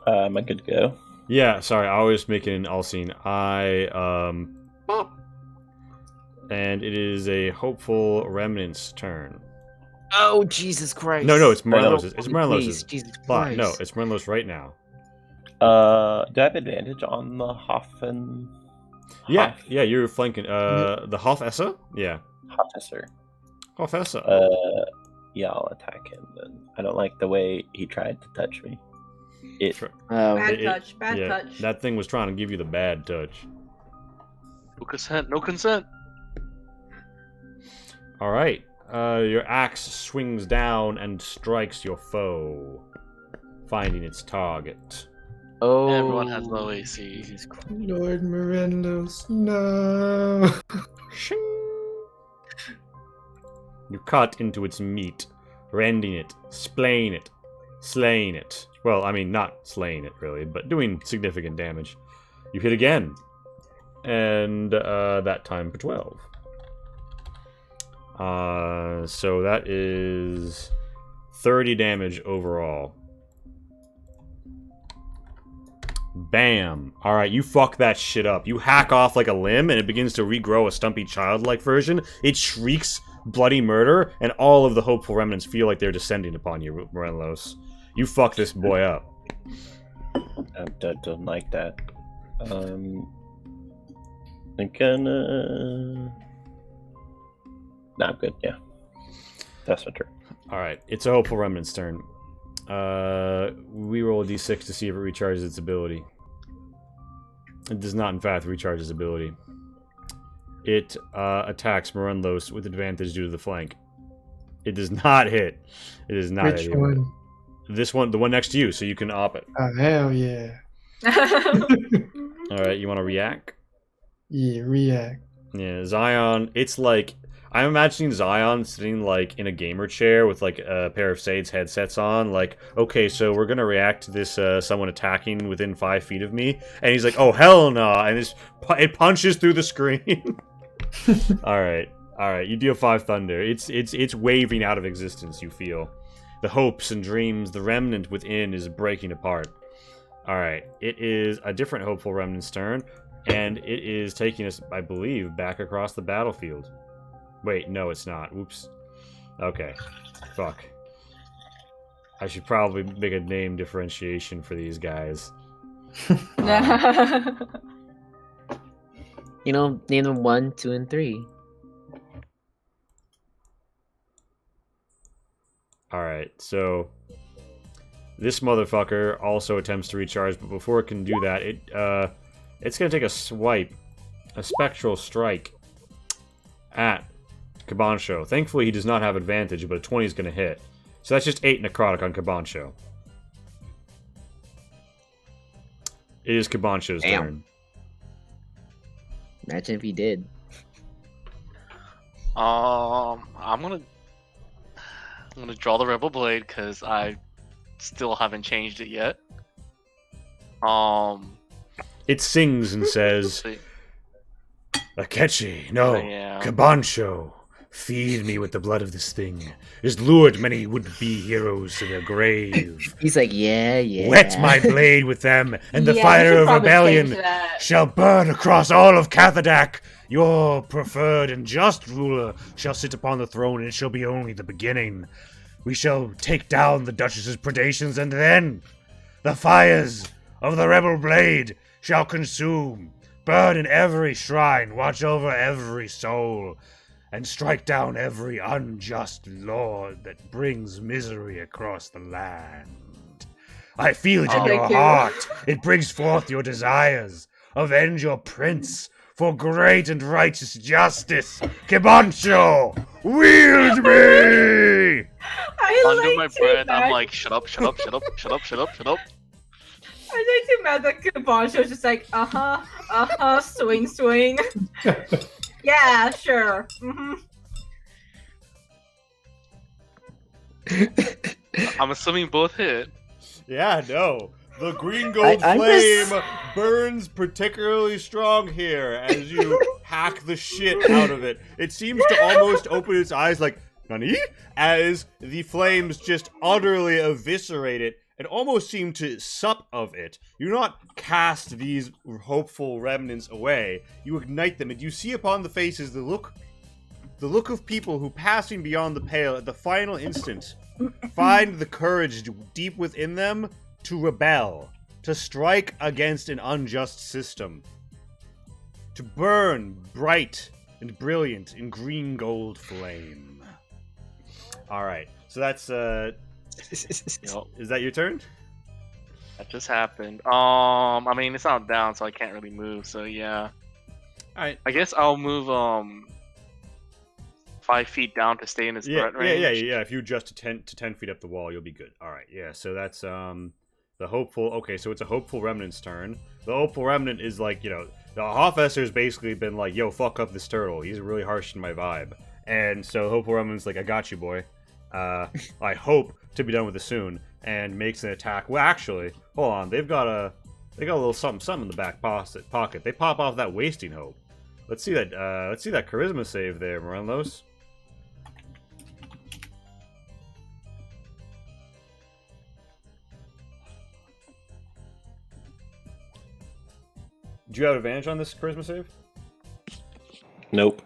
Am I good to go? Yeah, sorry, I was making an all scene. And it is a hopeful remnant's turn. Oh Jesus Christ! No, it's I know. Morelos's. It's Morelos's. Please, Jesus But Christ. no, it's Morellos right now. Do I have advantage on the Hoffen? Yeah, you're flanking. The Hofessa? Yeah. Hofesser. Hofessa. Yeah, I'll attack him then. I don't like the way he tried to touch me. Oh, Bad It- touch. Bad yeah, touch. that thing was trying to give you the bad touch. No consent. No consent. All right. Your axe swings down and strikes your foe, finding its target. oh. Everyone has low AC. Jesus Christ. Lord Morelos, no. You cut into its meat, rending it, splaying it, slaying it. Well, I mean, not slaying it really, but doing significant damage. You hit again, and that time for 12. So that is 30 damage overall. Bam. Alright, you fuck that shit up. You hack off like a limb and it begins to regrow a stumpy childlike version. It shrieks bloody murder, and all of the hopeful remnants feel like they're descending upon you, Morelos. You fuck this boy up. I don't like that. I'm gonna... No, I'm good, yeah. That's my turn. Alright, it's a hopeful remnant's turn. We roll a d6 to see if it recharges its ability. It does not, in fact, recharge its ability. It attacks Morelos with advantage due to the flank. It does not hit. It is not Which hit. one? This one, the one next to you, so you can op it. Oh, hell yeah. Alright, you want to react? Yeah, react. Yeah, Zion, it's like... I'm imagining Zion sitting, like, in a gamer chair with, like, a pair of Sade's headsets on. Like, okay, so we're gonna react to this, someone attacking within 5 feet of me. And he's like, oh, hell no! And it punches through the screen. Alright, you deal 5 thunder. It's waving out of existence, you feel. The hopes and dreams, the remnant within is breaking apart. Alright, it is a different hopeful remnant's turn. And it is taking us, I believe, back across the battlefield. Wait, no, it's not. Oops. Okay. Fuck. I should probably make a name differentiation for these guys. You know, name them 1, 2, and 3. Alright, so... This motherfucker also attempts to recharge, but before it can do that, it's gonna take a swipe. A spectral strike. At Cabancho. Thankfully, he does not have advantage, but a 20 is going to hit. So that's just 8 necrotic on Cabancho. It is Cabancho's turn. Imagine if he did. I'm gonna draw the Rebel Blade because I still haven't changed it yet. It sings and says, See. Akechi, no, Yeah. Cabancho, feed me with the blood of this thing. It has lured many would-be heroes to their grave. He's like, yeah. Wet my blade with them, and the Yeah, fire you should of probably rebellion change that. shall burn across all of Cathadak. Your preferred and just ruler shall sit upon the throne, and it shall be only the beginning. We shall take down the Duchess's predations, and then the fires of the rebel blade shall consume, burn in every shrine, watch over every soul, and strike down every unjust lord that brings misery across the land. I feel it in your Thank you. heart. It brings forth your desires. Avenge your prince for great and righteous justice. Cabancho, wield me! I Under my liked it, breath, I'm man. like, shut up. I think too mad that Kabancho was just like, swing, swing. Yeah, sure. I'm assuming both hit. Yeah, no. The green gold flame burns particularly strong here as you hack the shit out of it. It seems to almost open its eyes like, Nani? As the flames just utterly eviscerate it and almost seem to sup of it. You do not cast these hopeful remnants away. You ignite them, and you see upon the faces the look of people who, passing beyond the pale at the final instant, find the courage deep within them to rebel, to strike against an unjust system, to burn bright and brilliant in green gold flame. Alright, so that's, is that your turn? That just happened. I mean, it's not down, so I can't really move, so yeah. Alright. I guess I'll move, 5 feet down to stay in his threat range. Yeah. If you adjust to 10 feet up the wall, you'll be good. Alright, yeah, so that's, the hopeful... Okay, so it's a hopeful remnant's turn. The hopeful remnant is like, you know, the Hofesser's basically been like, yo, fuck up this turtle. He's really harsh in my vibe. And so hopeful remnant's like, I got you, boy. I hope to be done with this soon. And makes an attack. Well, actually, hold on. They got a little something in the back pocket. They pop off that wasting hope. Let's see that charisma save there, Morelos. Do you have advantage on this charisma save? Nope.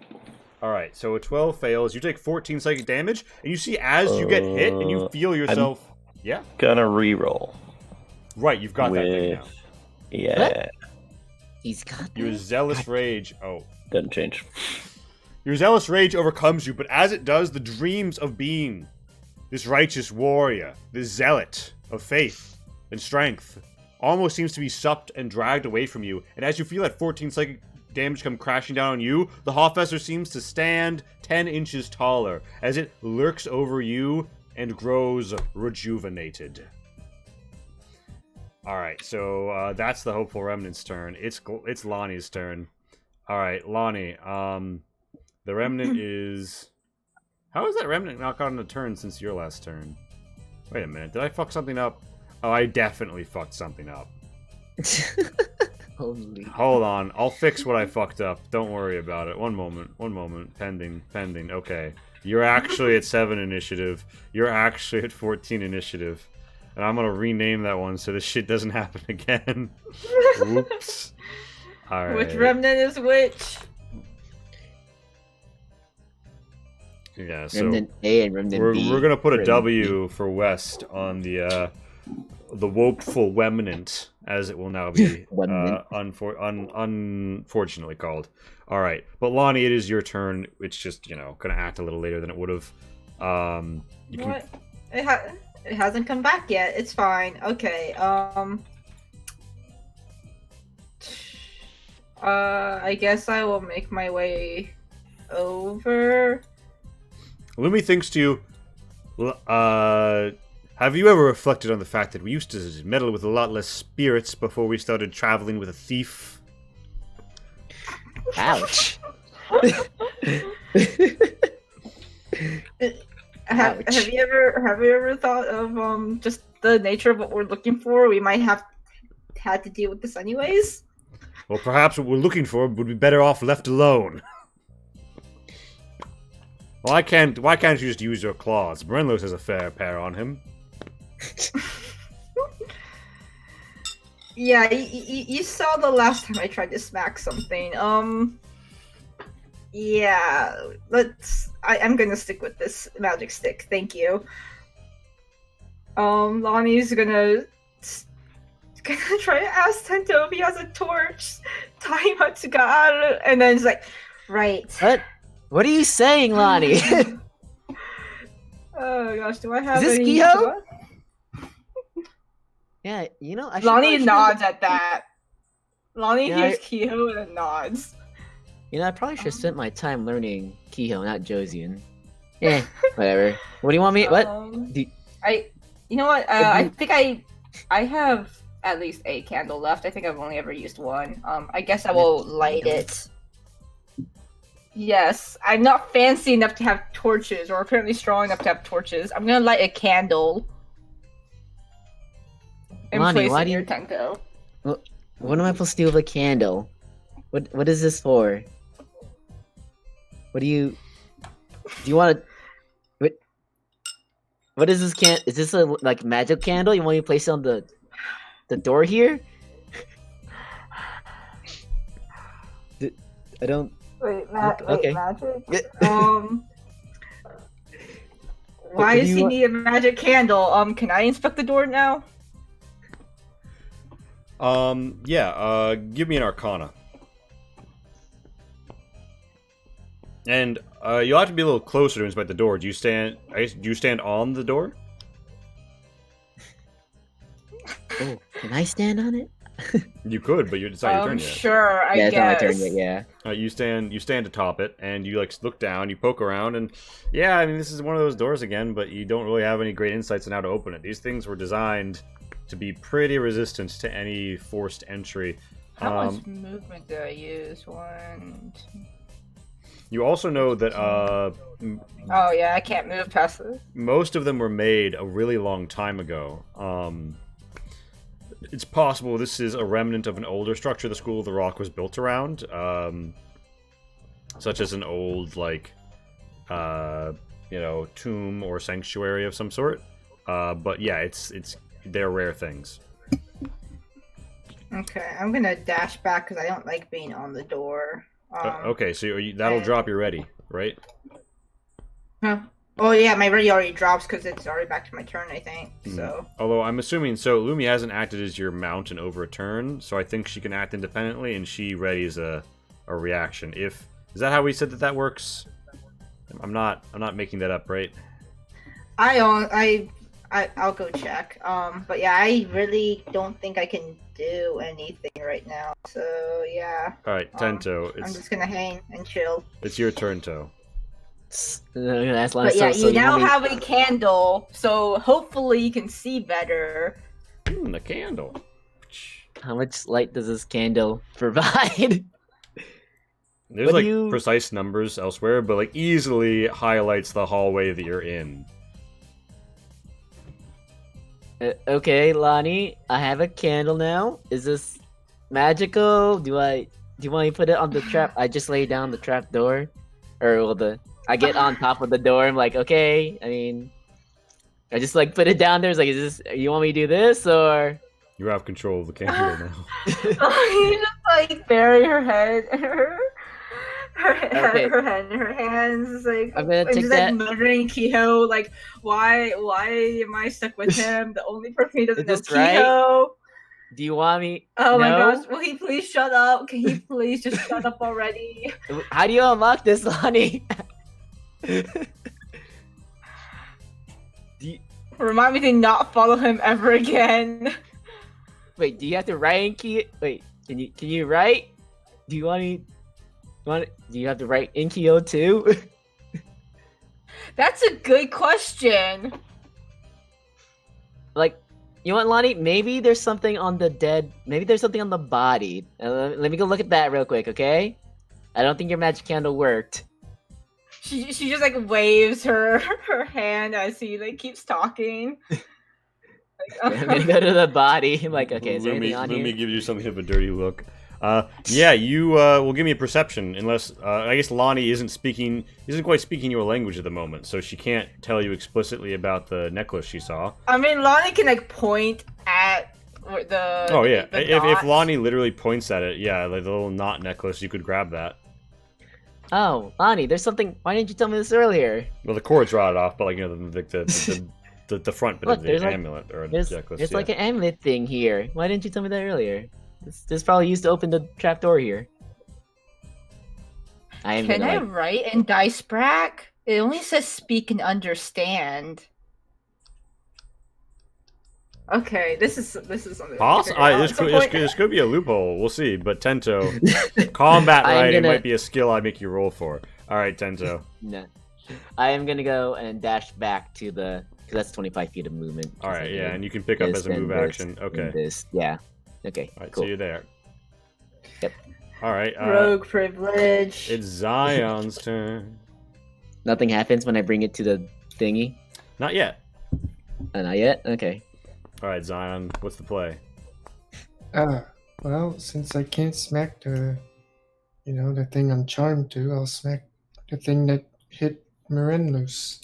Alright, so a 12 fails. You take 14 psychic damage, and you see as you get hit, and you feel yourself... Yeah? Gonna reroll. Right, you've got that thing now. Yeah. What? He's got Your that? zealous rage... Oh. Doesn't change. Your zealous rage overcomes you, but as it does, the dreams of being this righteous warrior, this zealot of faith and strength, almost seems to be supped and dragged away from you. And as you feel that 14 psychic damage come crashing down on you, the Hofesser seems to stand 10 inches taller as it lurks over you and grows rejuvenated. Alright, so that's the Hopeful Remnant's turn. It's Lonnie's turn. Alright, Lonnie, the Remnant is... How is that Remnant not gotten a turn since your last turn? Wait a minute, did I fuck something up? Oh, I definitely fucked something up. Holy. Hold on, I'll fix what I fucked up. Don't worry about it. One moment. Pending. Okay. You're actually at 7 initiative. You're actually at 14 initiative. And I'm gonna rename that one so this shit doesn't happen again. Whoops. Alright. Which remnant is which? Yeah, so Remnant A and Remnant B. we're gonna put a W for West on the Wopeful Remnant, as it will now be unfortunately called. All right, but Lonnie, it is your turn. It's just, you know, gonna act a little later than it would have. What? It hasn't come back yet. It's fine. Okay. I guess I will make my way over. Lumi thinks to you, have you ever reflected on the fact that we used to meddle with a lot less spirits before we started traveling with a thief? Ouch. Have you ever thought of just the nature of what we're looking for? We might have had to deal with this anyways. Well, perhaps what we're looking for would be better off left alone. Why can't you just use your claws? Brenlos has a fair pair on him. Yeah, you saw the last time I tried to smack something. Yeah, I'm gonna stick with this magic stick. Thank you. Lonnie's gonna try to ask Tento if he has a torch, tie him up to God, and then it's like, right. What are you saying, Lonnie? Oh gosh, do I have Is this any? Kehoe? Yeah, you know, Lonnie nods at that. Lonnie Yeah, hears Kehoe and then nods. You know, I probably should have spent my time learning Kehoe, not Josian. Eh, whatever. What do you want me? What? You know what? I think I have at least a candle left. I think I've only ever used one. I guess I will light it. Yes, I'm not fancy enough to have torches, or apparently strong enough to have torches. I'm gonna light a candle. And Lonnie, place why it do near you- Tenko. What am I supposed to do with a candle? What is this for? What do you want to? What is this Is this a like magic candle? You want me to place it on the door here? I don't. Wait, Okay. magic? Yeah. Why do does you he want- need a magic candle? Can I inspect the door now? Yeah, give me an Arcana. And you'll have to be a little closer to inspect the door. Do you stand on the door? Oh, can I stand on it? You could, but it's not your turn yet. Sure, I Yeah, guess. it's not my turn yet. Yeah. You stand atop it, and you like look down, you poke around, and yeah, I mean this is one of those doors again, but you don't really have any great insights on how to open it. These things were designed to be pretty resistant to any forced entry. How much movement do I use? 1, 2. You also know that Oh yeah, I can't move past this. most of them were made a really long time ago. It's possible this is a remnant of an older structure the School of the Rock was built around, such as an old, like, tomb or sanctuary of some sort. But yeah, they're rare things. Okay, I'm gonna dash back because I don't like being on the door. Okay, so that'll drop you ready, right? Huh. Oh yeah, my ready already drops because it's already back to my turn, I think. So. Although I'm assuming, so Lumi hasn't acted as your mount in over a turn, so I think she can act independently, and she readies a reaction. Is that how we said that works? I'm not making that up, right? I'll go check. But yeah, I really don't think I can do anything right now. So yeah. All right, Tento, I'm just gonna hang and chill. it's your turn, To. That's But yeah, you now have a candle, so hopefully you can see better. The candle. How much light does this candle provide? There's What do like you- precise numbers elsewhere, but like easily highlights the hallway that you're in. Okay, Lonnie, I have a candle now. Is this magical? Do you want me to put it on the trap? I just lay down the trap door, I get on top of the door. I'm like, okay. I mean, I just like put it down there. It's like, you want me to do this or? You have control of the candle now. You just like bury her head in her Okay. her head in her hands. It's like I'm gonna and take just that- like muttering Kehoe, like why am I stuck with him? The only person who doesn't know Is this right? Kehoe. Do you want me? Oh my No? gosh, will he please shut up? Can he please just shut up already? How do you unlock this, Lonnie? Remind me to not follow him ever again. Wait, do you have to write in key? Wait, can you write? Do you want me? Do you have to write in Kyo too? That's a good question. Like, you know what, Lonnie? Maybe there's something on the dead. Maybe there's something on the body. Let me go look at that real quick, okay? I don't think your magic candle worked. She just like waves her hand as he like keeps talking. I'm gonna go to the body. I'm like, okay, is there Let anything on me here? give you something of a dirty look. Yeah, you will give me a perception, unless I guess Lonnie isn't quite speaking your language at the moment, so she can't tell you explicitly about the necklace she saw. I mean, Lonnie can like point at the. Oh yeah, the if dots. Lonnie literally points at it, yeah, like the little knot necklace, you could grab that. Oh, Lonnie, there's something. Why didn't you tell me this earlier? Well, the cord's rotted off, but like the front bit Look, of the there's like- amulet or There's necklace. there's Yeah. like an amulet thing here. Why didn't you tell me that earlier? This is probably used to open the trapdoor here. I am Can gonna, I like, write in dice brack? It only says speak and understand. Okay, this is something. to figure out. This could be a loophole. We'll see. But Tento, combat I'm writing gonna- might be a skill I make you roll for. All right, Tento. No. I am gonna go and dash back to the because that's 25 feet of movement. All right, yeah, and you can pick up as a move action. Okay. This, yeah. Okay. All right, cool. so you're there. Yep. All right. Rogue privilege. It's Zion's turn. Nothing happens when I bring it to the thingy. Not yet. Not yet. Okay. All right, Zion. What's the play? Well, since I can't smack the thing I'm charmed to, I'll smack the thing that hit Morelos.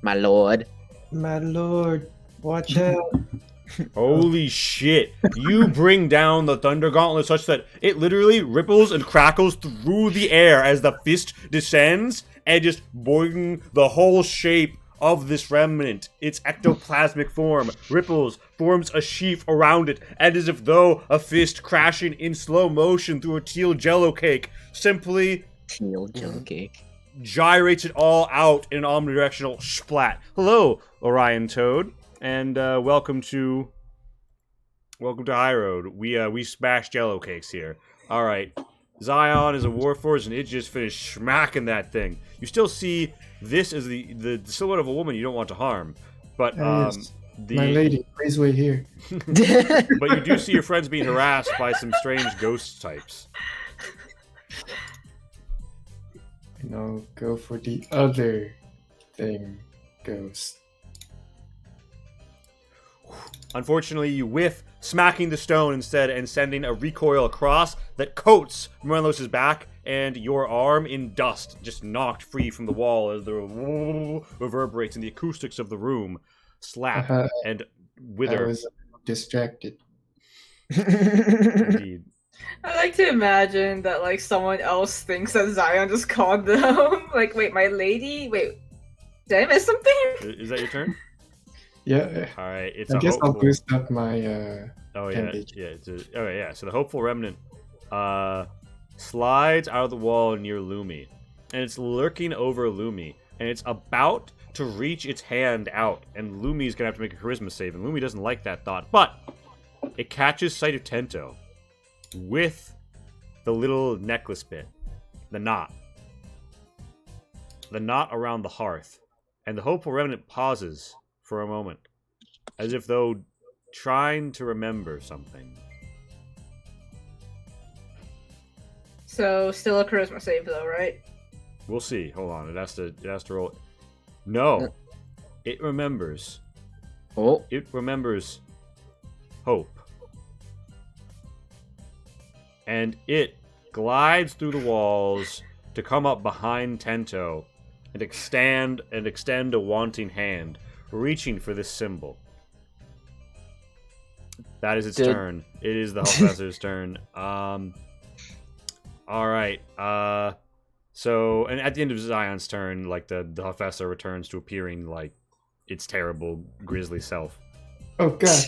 My lord. My lord, watch out. Holy shit! You bring down the Thunder Gauntlet such that it literally ripples and crackles through the air as the fist descends, and just boing the whole shape of this remnant. Its ectoplasmic form ripples, forms a sheath around it, and as if though a fist crashing in slow motion through a teal jello cake, simply Teal jello cake. gyrates it all out in an omnidirectional splat. Hello, Orion Toad, and welcome to High Road. We smash jello cakes here. All right, Zion is a Warforged, and it just finished smacking that thing. You still see this as the silhouette of a woman you don't want to harm, but Yes. My lady, please wait here. but you do see your friends being harassed by some strange ghost types. And I'll go for the other thing, ghost. Unfortunately, you whiff, smacking the stone instead and sending a recoil across that coats Morelos' back, and your arm in dust, just knocked free from the wall as the reverberates in the acoustics of the room, slap and wither. I was distracted. Indeed. I like to imagine that like someone else thinks that Zion just called them. Like, wait, my lady? Wait, did I miss something? Is that your turn? Yeah. All right. It's I a guess I'll hopeful... boost up my Oh yeah, bandage. yeah. Yeah. So the hopeful remnant slides out of the wall near Lumi, and it's lurking over Lumi, and it's about to reach its hand out, and Lumi's gonna have to make a charisma save, and Lumi doesn't like that thought, but it catches sight of Tento with the little necklace bit, the knot around the hearth, and the hopeful remnant pauses for a moment, as if though trying to remember something. So still a charisma save though, right? We'll see. Hold on. It has to roll. No. It remembers. Oh. It remembers hope. And it glides through the walls to come up behind Tento and extend a wanting hand, reaching for this symbol. That is its turn. It is the Professor's turn. All right. So, and at the end of Zion's turn, like the Professor returns to appearing like its terrible, grisly self. Oh god.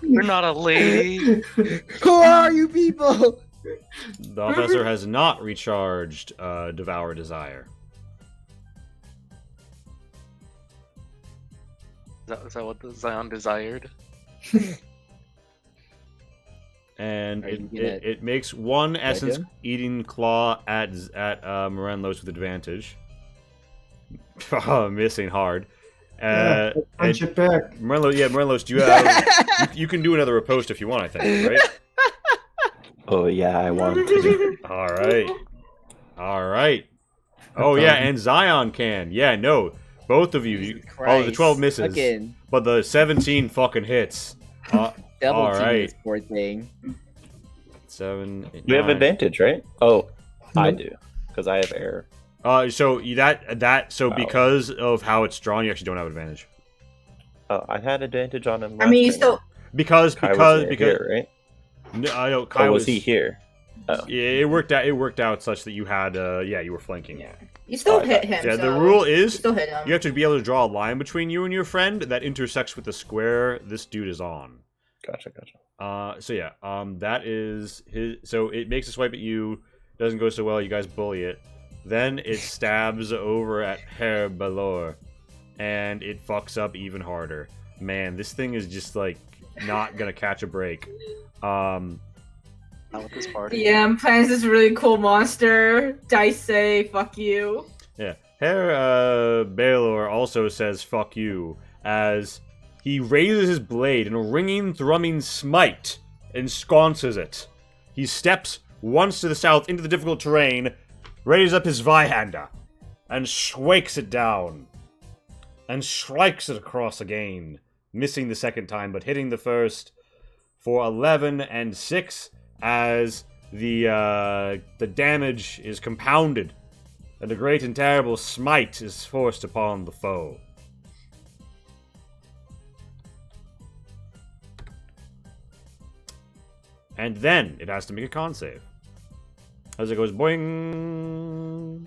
You're not a lady. Who are you people? The Professor has not recharged Devour Desire. Is that what the Zion desired? And Are you gonna it makes one essence him? eating claw at Morenlos with advantage. Missing hard. Yeah, punch it back. Morenlos, do you have? you can do another riposte if you want. I think, right? Oh yeah, I want to. All right. Oh yeah, and Zion can. Yeah, no, both of you. Oh, the 12 misses, Fucking but the 17 fucking hits. double all team right. this poor thing. 7. 8, You have 9. advantage, right? Oh, I Nope. do, because I have air. So Oh. because of how it's drawn, you actually don't have advantage. Oh, I had advantage on him. I mean, you last still. turn. Because Kai was because here, right? no, I know Kai Oh, was he here? Oh. Yeah, it worked out such that you had you were flanking. Yeah. You still Oh, hit him. Yeah, so the rule you is still hit him. you have to be able to draw a line between you and your friend that intersects with the square this dude is on. Gotcha. So yeah, that is his. So it makes a swipe at you. Doesn't go so well. You guys bully it. Then it stabs over at Herr Balor, and it fucks up even harder. Man, this thing is just like not gonna catch a break. Not with this party. DM plans this really cool monster. Dice say, fuck you. Yeah, Herr Baylor also says "fuck you" as he raises his blade in a ringing, thrumming smite and sconces it. He steps once to the south into the difficult terrain, raises up his Zweihander, and swakes it down, and strikes it across again, missing the second time, but hitting the first for 11 and 6 as the damage is compounded, and a great and terrible smite is forced upon the foe. And then it has to make a con save. As it goes boing,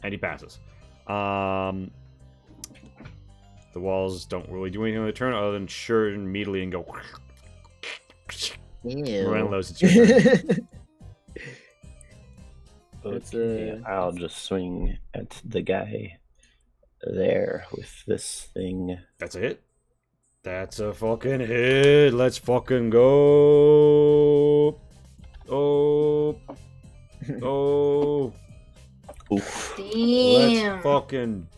and he passes. The walls don't really do anything on the turn other than churn immediately and go. Relentless, it's your turn. Okay, I'll just swing at the guy there with this thing. That's a hit. That's a fucking hit. Let's fucking go. Oh. Oh. Oof. Damn. Let's fucking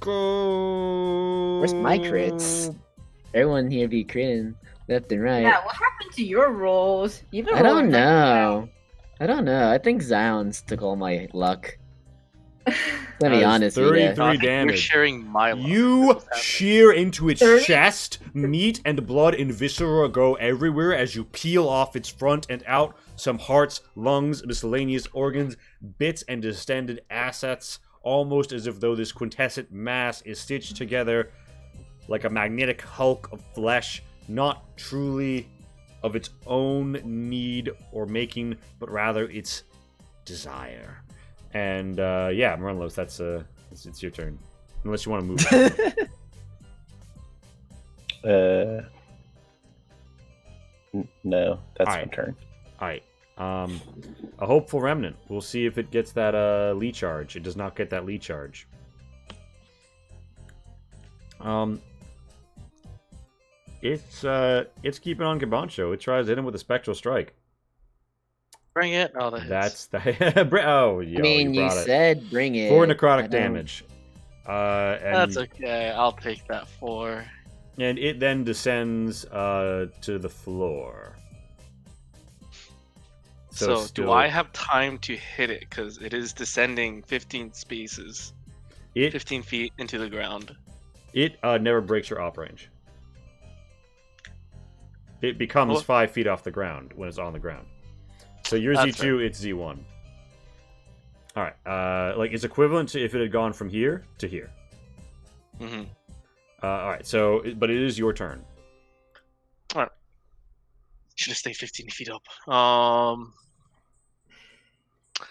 go. Where's my crits? Everyone here be critting left and right. Yeah, what happened to your rolls? You've been I don't rolling know. I don't know. I think Zion's took all my luck. Let me be That is honest with you. 33 I think You're damage. sharing my luck. You That's what's happening. shear into its 30? chest, meat and blood and viscera go everywhere as you peel off its front and out some hearts, lungs, miscellaneous organs, bits and distended assets, almost as if though this quintessent mass is stitched together like a magnetic hulk of flesh, not truly of its own need or making, but rather its desire. And yeah, Morellos, that's it's your turn. Unless you want to move. No, that's my Alright. turn. Alright. A hopeful remnant. We'll see if it gets that Lee charge. It does not get that Lee charge. It's keeping on Kabancho. It tries to hit him with a spectral strike. Bring it. Oh, that hits. That's the oh, yo, I mean, you you brought it. said bring it. 4 I necrotic don't- damage. And, That's okay. I'll take that 4. and it then descends to the floor. So, still- do I have time to hit it? Because it is descending 15 spaces, It 15 feet into the ground. It never breaks your op range. It becomes Well- 5 feet off the ground when it's on the ground. So you're That's Z2, it's Z1. Alright, like it's equivalent to if it had gone from here to here. Mm-hmm. Alright, so, but it is your turn. Should have stayed 15 feet up.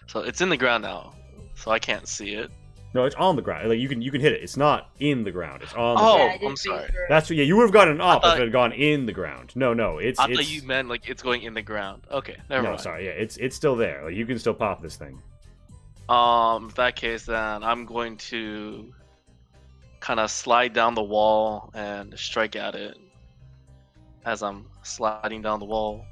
So it's in the ground now, so I can't see it. No, it's on the ground. Like you can hit it. It's not in the ground. It's on the Oh, Yeah, I ground. did I'm see sorry. for- That's yeah, you would have gotten an op thought- if it had gone in the ground. No, it's I thought you meant like it's going in the ground. Okay, never no, mind. sorry, yeah, it's still there. Like you can still pop this thing. In that case, then I'm going to kind of slide down the wall and strike at it as I'm sliding down the wall.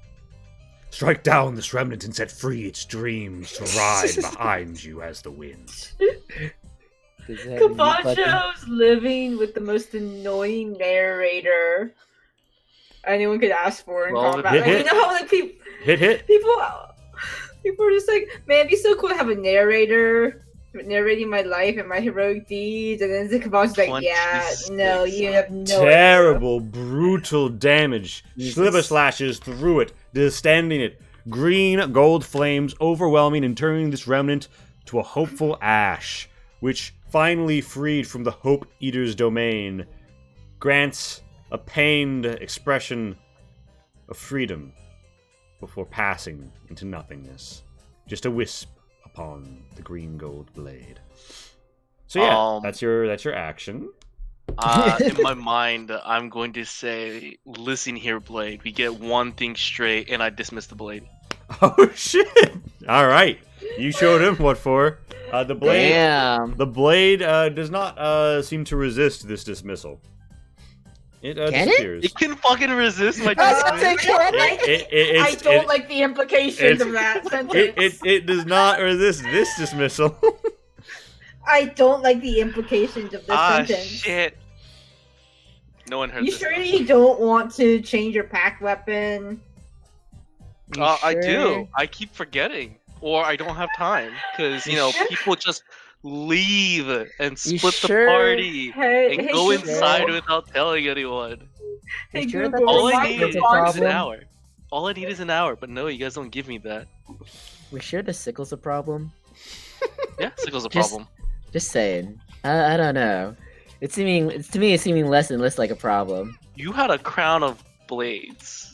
Strike down this remnant and set free its dreams to ride behind you as the wind. Does it have a mute button? Capacho's living with the most annoying narrator anyone could ask for in Well, combat. hit, Like, hit. you know how like Hit. people are just like, man, it'd be so cool to have a narrator narrating my life and my heroic deeds, and then Capacho's like, yeah, 26. no, you have no Terrible, brutal damage. Jesus. Sliver slashes through it, distending it. Green gold flames overwhelming and turning this remnant to a hopeful ash, which, finally freed from the Hope Eater's domain, grants a pained expression of freedom before passing into nothingness. Just a wisp upon the green gold blade. So yeah, that's your action. In my mind, I'm going to say, listen here, Blade. We get one thing straight, and I dismiss the blade. Oh shit! All right, you showed him what for. The blade. Damn. The blade does not seem to resist this dismissal. It Can it? disappears. It can fucking resist my That's dismiss. It- I don't like the implications it's- of that sentence. it does not resist this dismissal. I don't like the implications of this sentence. Shit. No one heard You this. sure you don't want to change your pack weapon? I do. I keep forgetting, or I don't have time, because people just leave and split the party and go inside without telling anyone. Hey sure Google, All I remind need me is an hour. All I need is an hour, but no, you guys don't give me that. We sure the sickle's a problem? Yeah, sickle's a Just- problem. Just saying. I don't know. To me, it's seeming less and less like a problem. You had a crown of blades.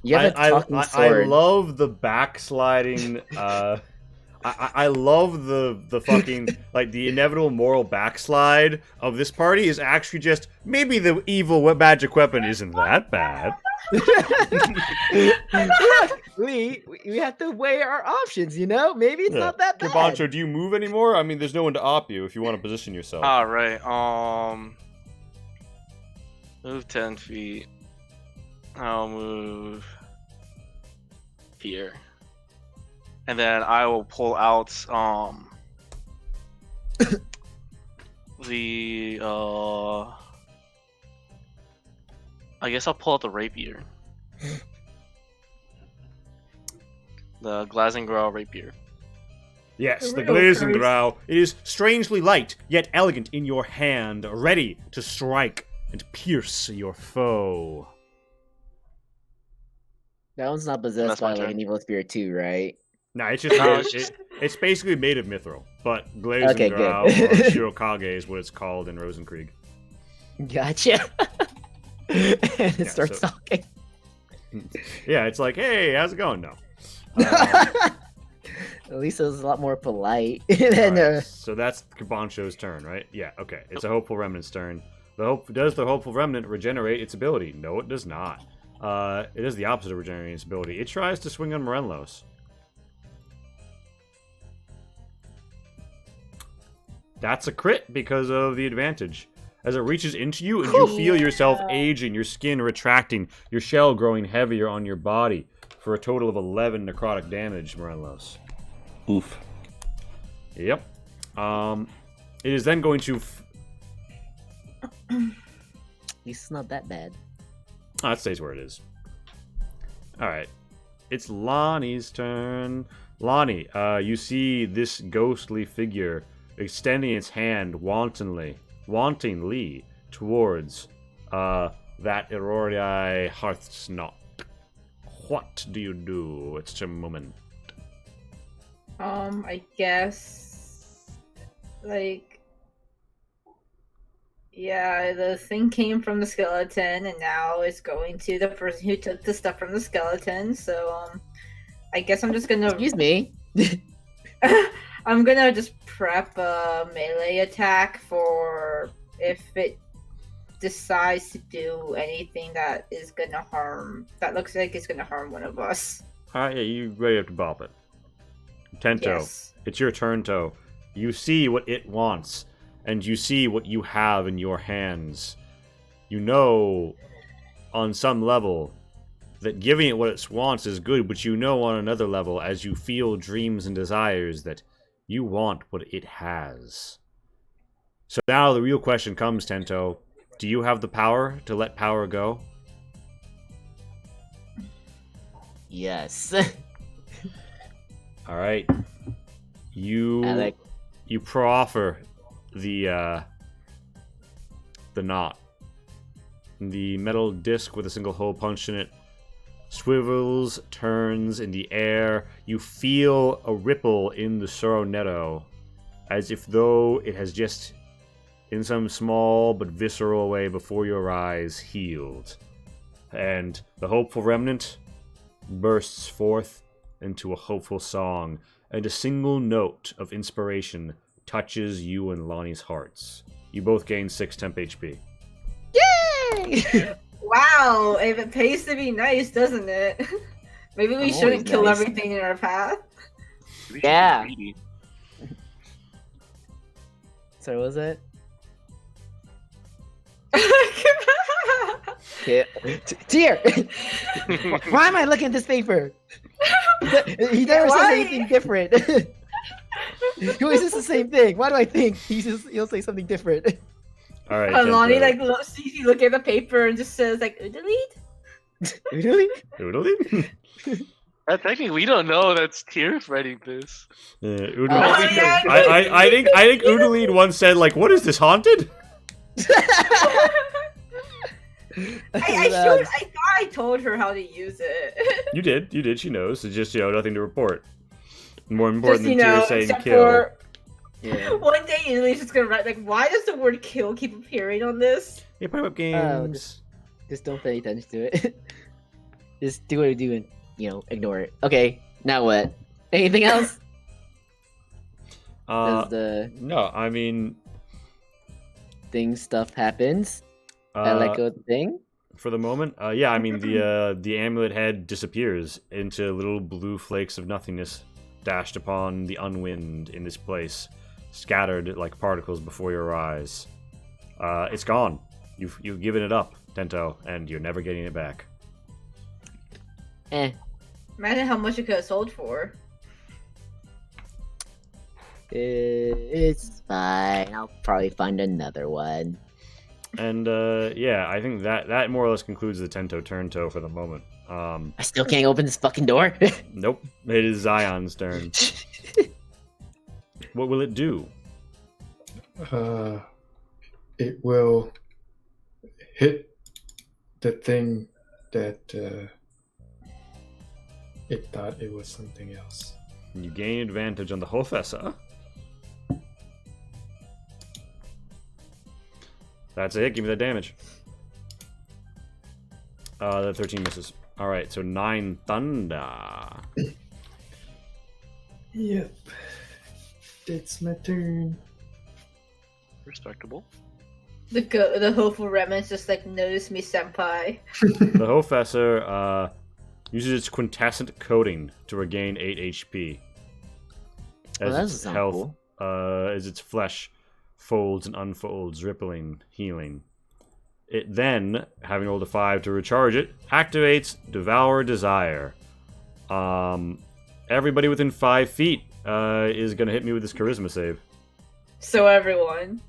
You have a talking I sword. love the backsliding. I love the fucking like the inevitable moral backslide of this party is actually just maybe the evil magic weapon isn't that bad. we have to weigh our options, Maybe it's not that bad. Gabancho, do you move anymore? I mean, there's no one to op you if you want to position yourself. All right. Move 10 feet. I'll move here, and then I will pull out the I guess I'll pull out the rapier. The Glazengrau rapier. Yes, the real Glazengrau is strangely light, yet elegant in your hand, ready to strike and pierce your foe. That one's not possessed That's my by like turn. an evil spirit too, right? Nah, it's just, No, it's basically made of mithril, but Glazengrau Okay, good. or Shirokage is what it's called in Rosenkrieg. Gotcha. And it Yeah, starts so- talking. Yeah, it's like, hey, how's it going? No. At least it was a lot more polite than Alright, so that's Kabancho's turn, right? Yeah, okay. It's a Hopeful Remnant's turn. Does the Hopeful Remnant regenerate its ability? No, it does not. It is the opposite of regenerating its ability. It tries to swing on Morelos. That's a crit because of the advantage. As it reaches into you and you feel yourself aging, your skin retracting, your shell growing heavier on your body for a total of 11 necrotic damage, Morelos. Oof. Yep. It is then going to... At least it's not that bad. Oh, it stays where it is. Alright. It's Lonnie's turn. Lonnie, you see this ghostly figure extending its hand wantonly towards that Aurori Hearthsnot. What do you do? It's a moment. I guess, like, yeah, the thing came from the skeleton, and now it's going to the person who took the stuff from the skeleton. So, I guess I'm just gonna. Excuse me. I'm gonna just prep a melee attack for if it decides to do anything that is gonna harm. That looks like it's gonna harm one of us. Alright, yeah, you ready to bop it. Tento, Yes. it's your turn, To. You see what it wants, and you see what you have in your hands. You know, on some level, that giving it what it wants is good, but you know on another level, as you feel dreams and desires, that you want what it has. So now the real question comes, Tento. Do you have the power to let power go? Yes. Alright. You Alec. you proffer the knot. The metal disc with a single hole punched in it swivels, turns in the air. You feel a ripple in the Soronetto, as if though it has just, in some small but visceral way before your eyes, healed. And the hopeful remnant bursts forth into a hopeful song, and a single note of inspiration touches you and Lonnie's hearts. You both gain 6 temp HP. Yay! Wow, if it pays to be nice, doesn't it? Maybe we I'm shouldn't always kill nice. everything in our path. We should be Yeah. greedy. So what was it? Dear! Why am I looking at this paper? He never says Why? anything different. He always says the same thing. Why do I think he'll say something different? All right. Lonnie Tento. sees you look at the paper and just says like delete. Really? Oodly? Technically, we don't know that's Tears writing this. Oodly. Oh, yeah, I think Oodalid once said like, "What is this, haunted?" I thought I told her how to use it. You did. She knows. It's just nothing to report. More important Just, than Tears saying except kill. for Yeah. one day Italy's just gonna write like, why does the word kill keep appearing on this? Hey, pipe up games. Just don't pay attention to it. Just do what you do and ignore it. Okay, now what? Anything else? Does the No, I mean, stuff happens? I like a thing. for the moment, yeah. I mean, the amulet head disappears into little blue flakes of nothingness, dashed upon the unwind in this place, scattered like particles before your eyes. It's gone. You've given it up, Tento, and you're never getting it back. Imagine how much it could have sold for. It's fine. I'll probably find another one. And yeah, I think that more or less concludes the Tento Turnto for the moment. I still can't open this fucking door. Nope, it is Zion's turn. What will it do? It will hit the thing that it thought it was something else. You gain advantage on the Hofessa. That's a hit. Give me that damage. The 13 misses. All right, so 9 thunder. Yep. It's my turn. Respectable. The hopeful remnants just like, notice me, senpai. The Hofesser uses its quintessent coating to regain 8 HP. Well, As that its doesn't sound health, cool. as its flesh folds and unfolds, rippling, healing. It then, having rolled a 5 to recharge it, activates Devour Desire. Everybody within 5 feet is going to hit me with this charisma save. So everyone.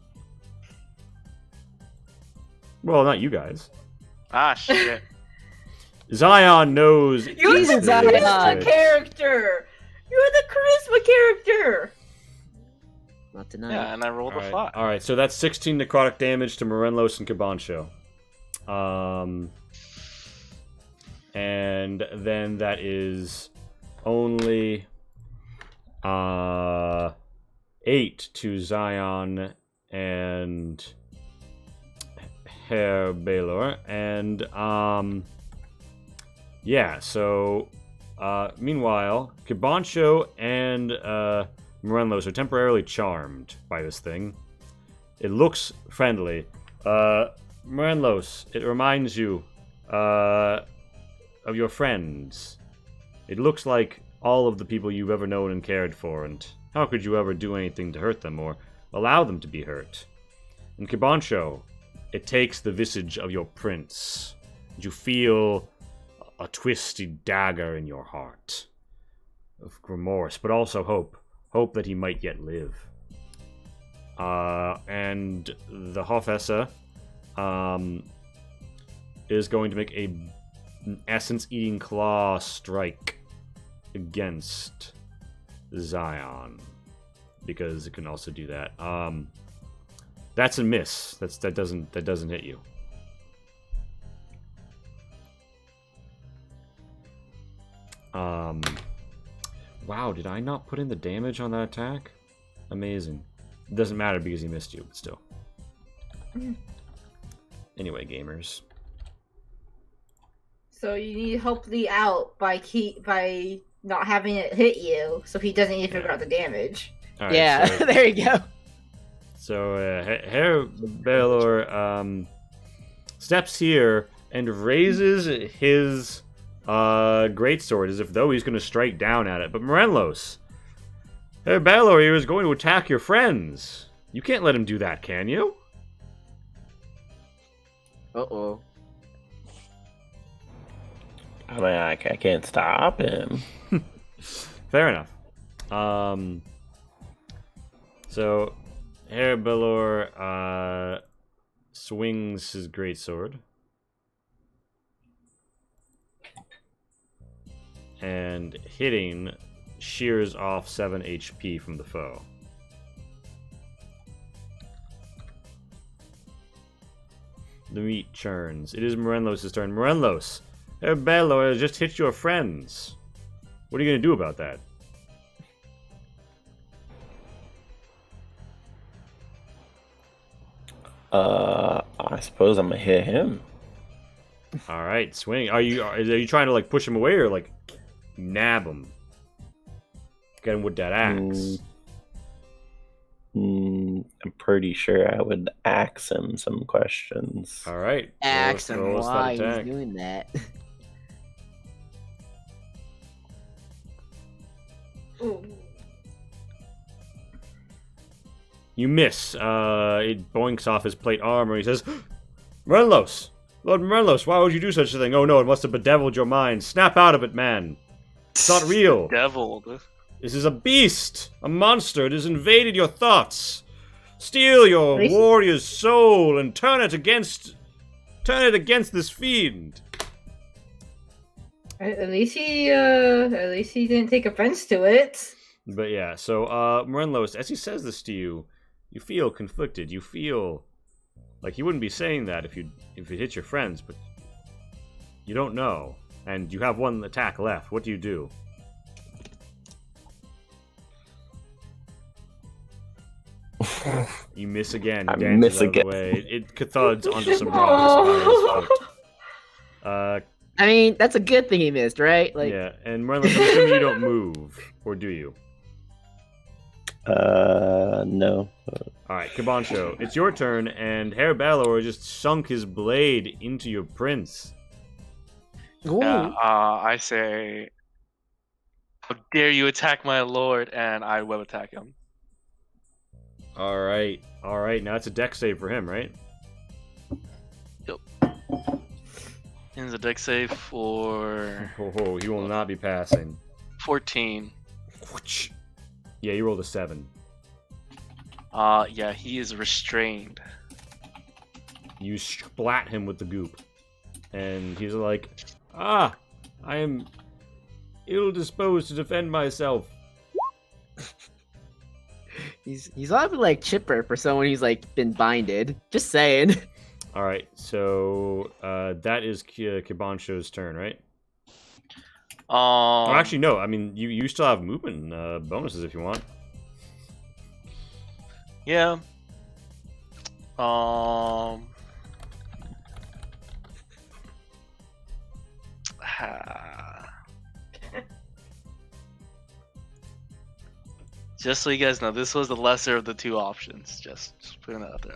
Well, not you guys. Ah, shit. Zion knows. You're the Jesus, Zion. charisma character! You're the charisma character! Not tonight. Yeah, and I rolled a 5. All right, so that's 16 necrotic damage to Morenlos and Cabancho. And then that is only 8 to Zion and Herr Baylor. And yeah, so meanwhile, Cabancho and Morenlos are temporarily charmed by this thing. It looks friendly. Morenlos, it reminds you of your friends. It looks like all of the people you've ever known and cared for, and how could you ever do anything to hurt them or allow them to be hurt? And Cabancho, it takes the visage of your prince, and you feel a twisty dagger in your heart of remorse, but also hope. Hope that he might yet live. And the Hofessa is going to make an essence-eating claw strike against Zion, because it can also do that. That's a miss. That doesn't hit you. Wow, did I not put in the damage on that attack? Amazing. It doesn't matter because he missed you, but still. Anyway, gamers. So you need to help Lee out by not having it hit you, so he doesn't need to figure out the damage. All right, Yeah, so, there you go. so Herr Baylor steps here and raises his greatsword as if though he's going to strike down at it. But Morenlos, Herr Baylor here is going to attack your friends. You can't let him do that, can you? Uh-oh. I mean, I can't stop him. Fair enough. So, Erebelor swings his greatsword. And hitting shears off 7 HP from the foe. The meat churns. It is Morenlos' turn. Morenlos, Erebelor has just hit your friends. What are you going to do about that? I suppose I'm gonna hit him. All right, swing. Are you trying to like push him away or like nab him? Get him with that axe. I'm pretty sure I would ask him some questions. All right. Ask him roll a why sleight he's attack. doing that. Ooh. You miss. It boinks off his plate armor. He says, Morenlos! Lord Morenlos, why would you do such a thing? Oh no, it must have bedeviled your mind. Snap out of it, man. It's not real. Deviled. This is a beast. A monster. It has invaded your thoughts. Steal your Listen. warrior's soul and turn it against this fiend. At least he didn't take offense to it. But yeah, so Morenlos, as he says this to you, you feel conflicted. You feel like he wouldn't be saying that if it hit your friends, but you don't know, and you have one attack left. What do you do? You miss again. I Dances miss out of the again. way. It thuds onto some rocks by his foot. I mean, that's a good thing he missed, right? Like, Yeah, and Morenlos, I'm assuming you don't move, or do you? No. Alright, Kabancho, it's your turn, and Herr Balor just sunk his blade into your prince. ooh. I say, how dare you attack my lord, and I web attack him. Alright, now it's a dex save for him, right? It's a dex save for Oh, he will not be passing. 14. Yeah, you rolled a 7. Yeah, he is restrained. You splat him with the goop. And he's like, I am ill-disposed to defend myself. He's awfully like chipper for someone who's like been binded. Just saying. Alright, so that is Kibancho's turn, right? Oh, actually, no. I mean, you still have movement bonuses if you want. Yeah. Just so you guys know, this was the lesser of the two options. Just putting that out there.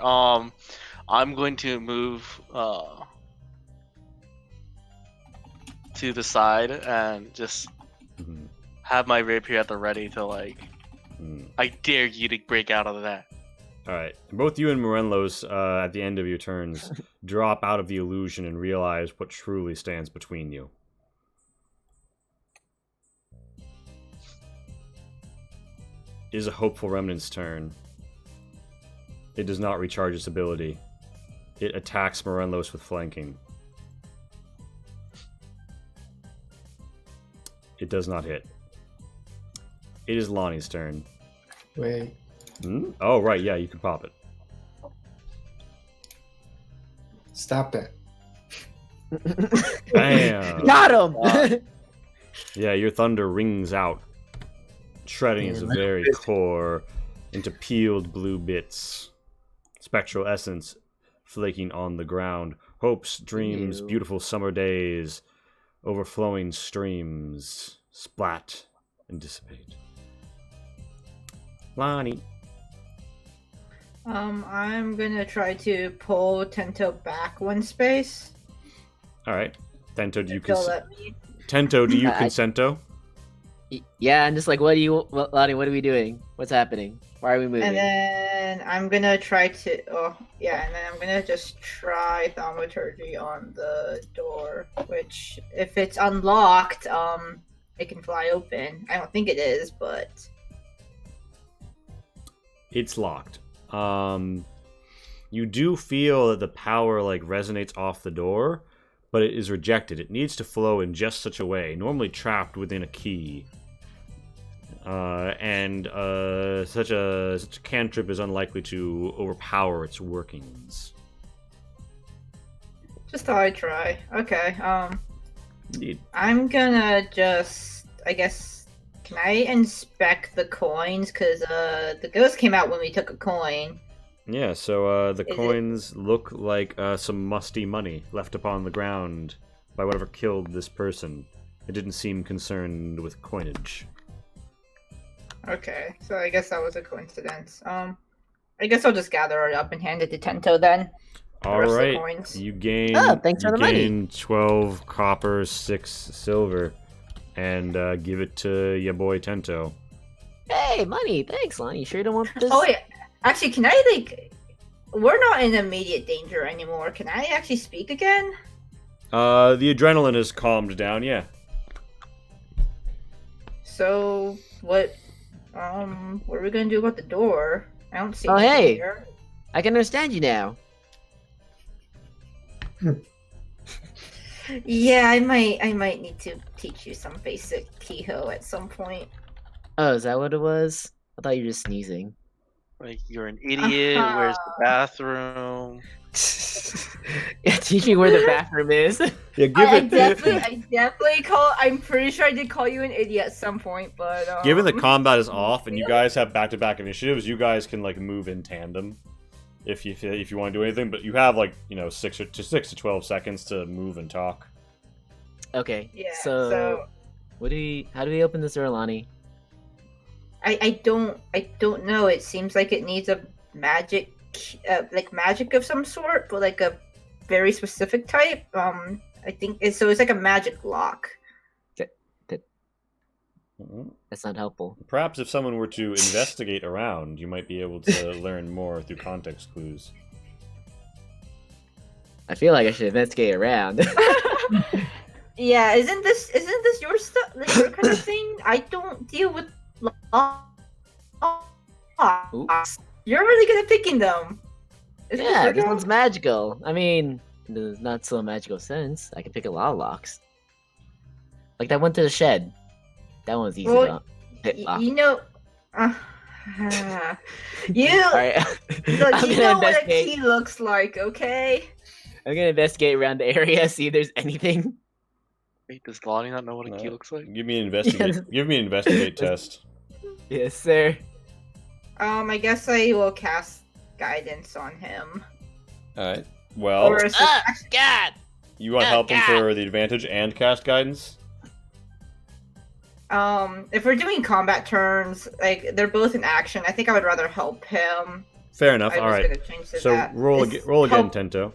I'm going to move to the side and just Mhm. have my rapier at the ready to like. Mm. I dare you to break out of that. Alright, both you and Morenlos, at the end of your turns, drop out of the illusion and realize what truly stands between you. It is a Hopeful Remnant's turn. It does not recharge its ability. It attacks Morenlos with flanking. It does not hit. It is Lonnie's turn. Wait. Oh, right, yeah, you can pop it. Stop that. Bam! Got him. Yeah, your thunder rings out, shredding his very core into peeled blue bits. Spectral essence flaking on the ground. Hopes, dreams, Ew. beautiful summer days, overflowing streams, splat and dissipate. Lonnie. I'm gonna try to pull Tento back one space. Alright. Tento, do you They'll consent? let me. Tento, do you I- consento? Yeah, I'm just like, what Lottie, what are we doing? What's happening? Why are we moving? And then I'm gonna try to. Oh, yeah, and then I'm gonna just try thaumaturgy on the door. Which, if it's unlocked, it can fly open. I don't think it is, but It's locked. You do feel that the power like resonates off the door, but it is rejected. It needs to flow in just such a way, normally trapped within a key. And such a cantrip is unlikely to overpower its workings. Just thought I'd try. Okay. Indeed. I'm gonna just, I guess, can I inspect the coins? Cause the ghost came out when we took a coin. Yeah, so the Is it- coins look like some musty money left upon the ground by whatever killed this person. It didn't seem concerned with coinage. Okay, so I guess that was a coincidence. I guess I'll just gather it up and hand it to Tento then. All rest of the right, coins. you gain. Oh, thanks for you the money. gain 12 copper, 6 silver, and give it to your boy Tento. Hey, money. Thanks, Lonnie. You sure you don't want this? Oh wait, actually, can I like? We're not in immediate danger anymore. Can I actually speak again? The adrenaline has calmed down. Yeah. So what? What are we gonna do about the door? I don't see. Oh, anything hey. here. I can understand you now. Yeah, I might need to teach you some basic Kehoe at some point. Oh, is that what it was? I thought you were just sneezing. Like, you're an idiot. Where's the bathroom? Yeah, teach me where the bathroom is. Yeah, give I it. definitely call. I'm pretty sure I did call you an idiot at some point, but Given the combat is off and you guys have back-to-back initiatives, you guys can like move in tandem if you want to do anything. But you have like 6 to 12 seconds to move and talk. Okay. Yeah, So, so- how do we open this door, Lonnie? I don't know. It seems like it needs a magic, like magic of some sort, but like a very specific type. I think it's like a magic lock. Mhm. That's not helpful. Perhaps if someone were to investigate around, you might be able to learn more through context clues. I feel like I should investigate around. Yeah, isn't this your stuff, like your kind of thing? I don't deal with locks. You're really good at picking them. Isn't Yeah, your this job? one's magical. I mean, there's not so magical sense. I can pick a lot of locks. Like that one to the shed. That one was easy Well, to hit lock. You know, you Alright. look, I'm you gonna know what a investigate. key looks like, okay? I'm gonna investigate around the area, see if there's anything. Wait, does Lonnie not know what a key No. looks like? Give me an investigate. Give me an investigate test. Yes, sir. I guess I will cast guidance on him. All right. Well, Or assist- God! you want to help him for the advantage and cast guidance? if we're doing combat turns, like they're both in action, I think I would rather help him. Fair enough. I All was right. gonna change to So that. roll It's roll again, help- Tento.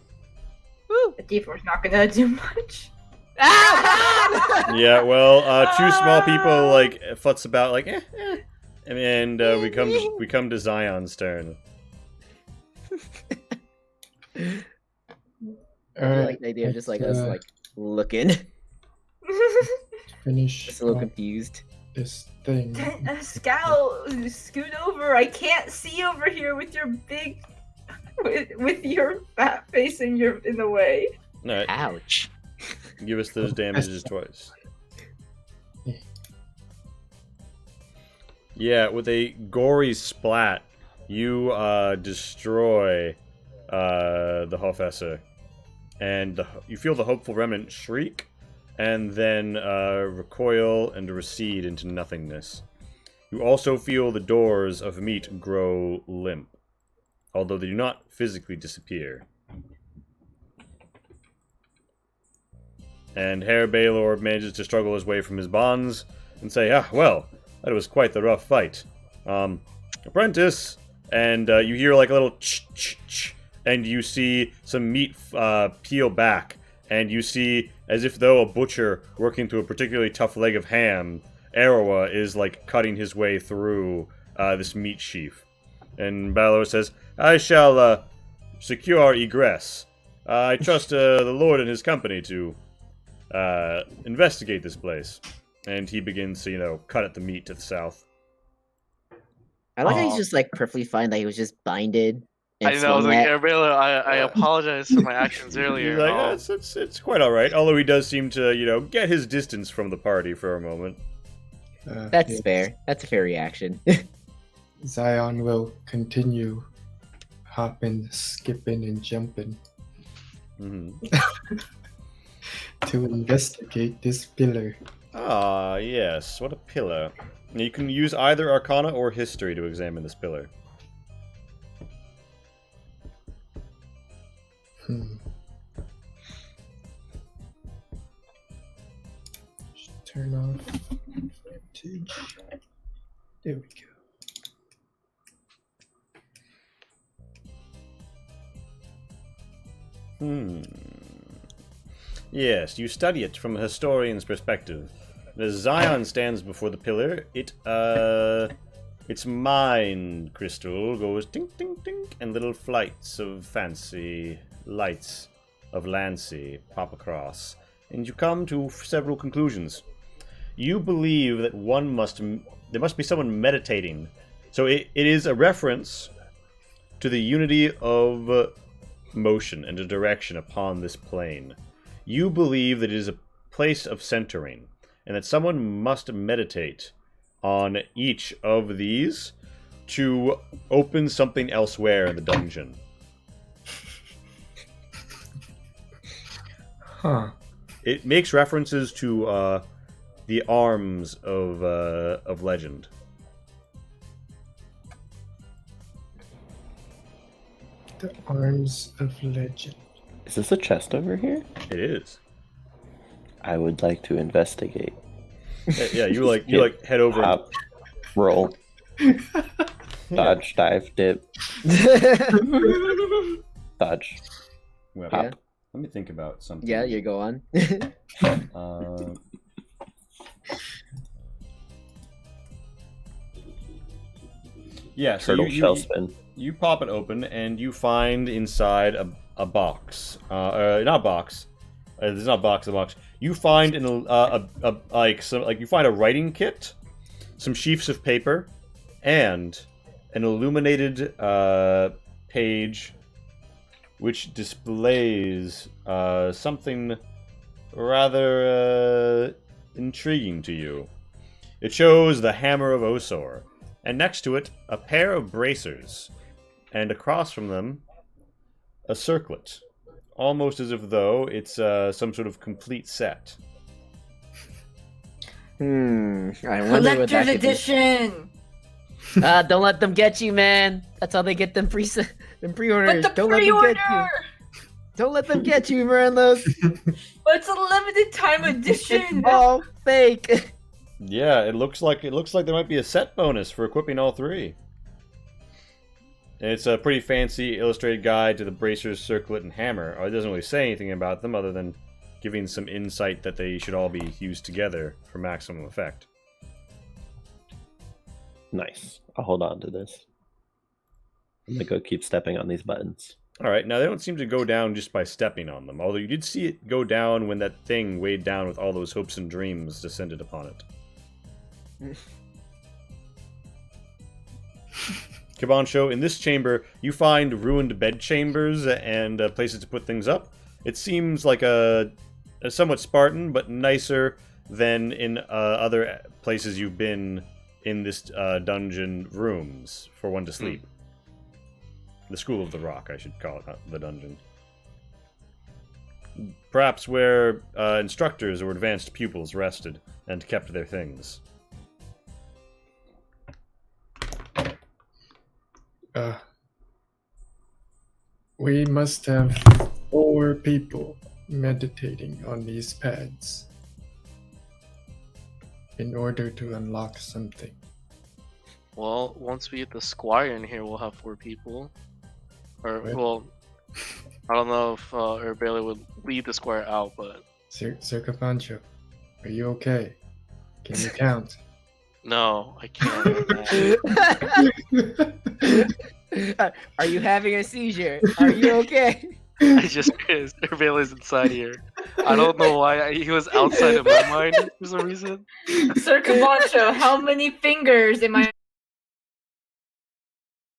Woo! The D4 is not gonna do much. Ah! Yeah. Well, two small people like futz about like, and we come to Zion's turn. I Alright, like the idea of just like let's, us like looking. finish Just a little off confused. this thing. Scout, scoot over. I can't see over here with your big, with your fat face in the way. All right. Ouch. Give us those damages twice. Yeah, with a gory splat, you destroy the Hofesser, and you feel the hopeful remnant shriek, and then recoil and recede into nothingness. You also feel the doors of meat grow limp, although they do not physically disappear. And Herr Baylor manages to struggle his way from his bonds and say, well, that was quite the rough fight. Apprentice! And you hear like a little ch-ch-ch, and you see some meat peel back, and you see, as if though a butcher working through a particularly tough leg of ham, Arawa is like cutting his way through this meat sheaf. And Baylor says, I shall secure our egress. I trust the Lord and his company to investigate this place. And he begins to, cut at the meat to the south. I like how he's just like perfectly fine that he was just binded. And I know. I was swung like, at. Air Baylor, I apologize for my actions He's earlier. like, it's quite all right. Although he does seem to, get his distance from the party for a moment. That's yes. fair. That's a fair reaction. Zion will continue hopping, skipping, and jumping Hmm. to investigate this pillar. Ah, yes. What a pillar. You can use either Arcana or History to examine this pillar. Turn off voltage. There we go. Yes, you study it from a historian's perspective. As Zion stands before the pillar, its mind crystal goes tink, tink, tink, and little flights of fancy lights of Lancy pop across, and you come to several conclusions. You believe that there must be someone meditating. So it is a reference to the unity of motion and a direction upon this plane. You believe that it is a place of centering, and that someone must meditate on each of these to open something elsewhere in the dungeon. Huh. It makes references to the arms of legend. The arms of legend. Is this a chest over here? It is. I would like to investigate. Yeah, you head over. Hop, roll, dodge, dive, dip, dodge. Well, Yeah. let me think about something. Yeah, you go on. Yeah, so Turtle shell spin. you pop it open and you find inside a box. Not box. There's not a box. You find you find a writing kit, some sheafs of paper, and an illuminated page which displays something rather intriguing to you. It shows the Hammer of Osor, and next to it, a pair of bracers, and across from them, a circlet, almost as if though it's some sort of complete set. I wonder what that Collector's could be. edition. Don't let them get you, man. That's how they get them pre-orders. But the Don't let them get pre-order. you. Don't let them get you, Mirandos. But it's a limited time edition. It's all fake. Yeah, it looks like there might be a set bonus for equipping all three. It's a pretty fancy illustrated guide to the bracers, circlet, and hammer. It doesn't really say anything about them other than giving some insight that they should all be used together for maximum effect. Nice. I'll hold on to this. I'm gonna go keep stepping on these buttons. Alright, now they don't seem to go down just by stepping on them, although you did see it go down when that thing weighed down with all those hopes and dreams descended upon it. Kibancho, in this chamber, you find ruined bed chambers and places to put things up. It seems like a somewhat Spartan, but nicer than in other places you've been in this dungeon rooms for one to sleep. The School of the Rock, I should call it, not the dungeon. Perhaps where instructors or advanced pupils rested and kept their things. We must have 4 people meditating on these pads in order to unlock something. Well, once we get the squire in here, we'll have 4 people. Or, What? well, I don't know if Bailey would lead the squire out, but Circa Pancho, are you okay? Can you count? no, I can't. Are you having a seizure? Are you okay? I just realized Bailey's inside here. I don't know why he was outside of my mind for some reason. Sir Camacho, how many fingers am I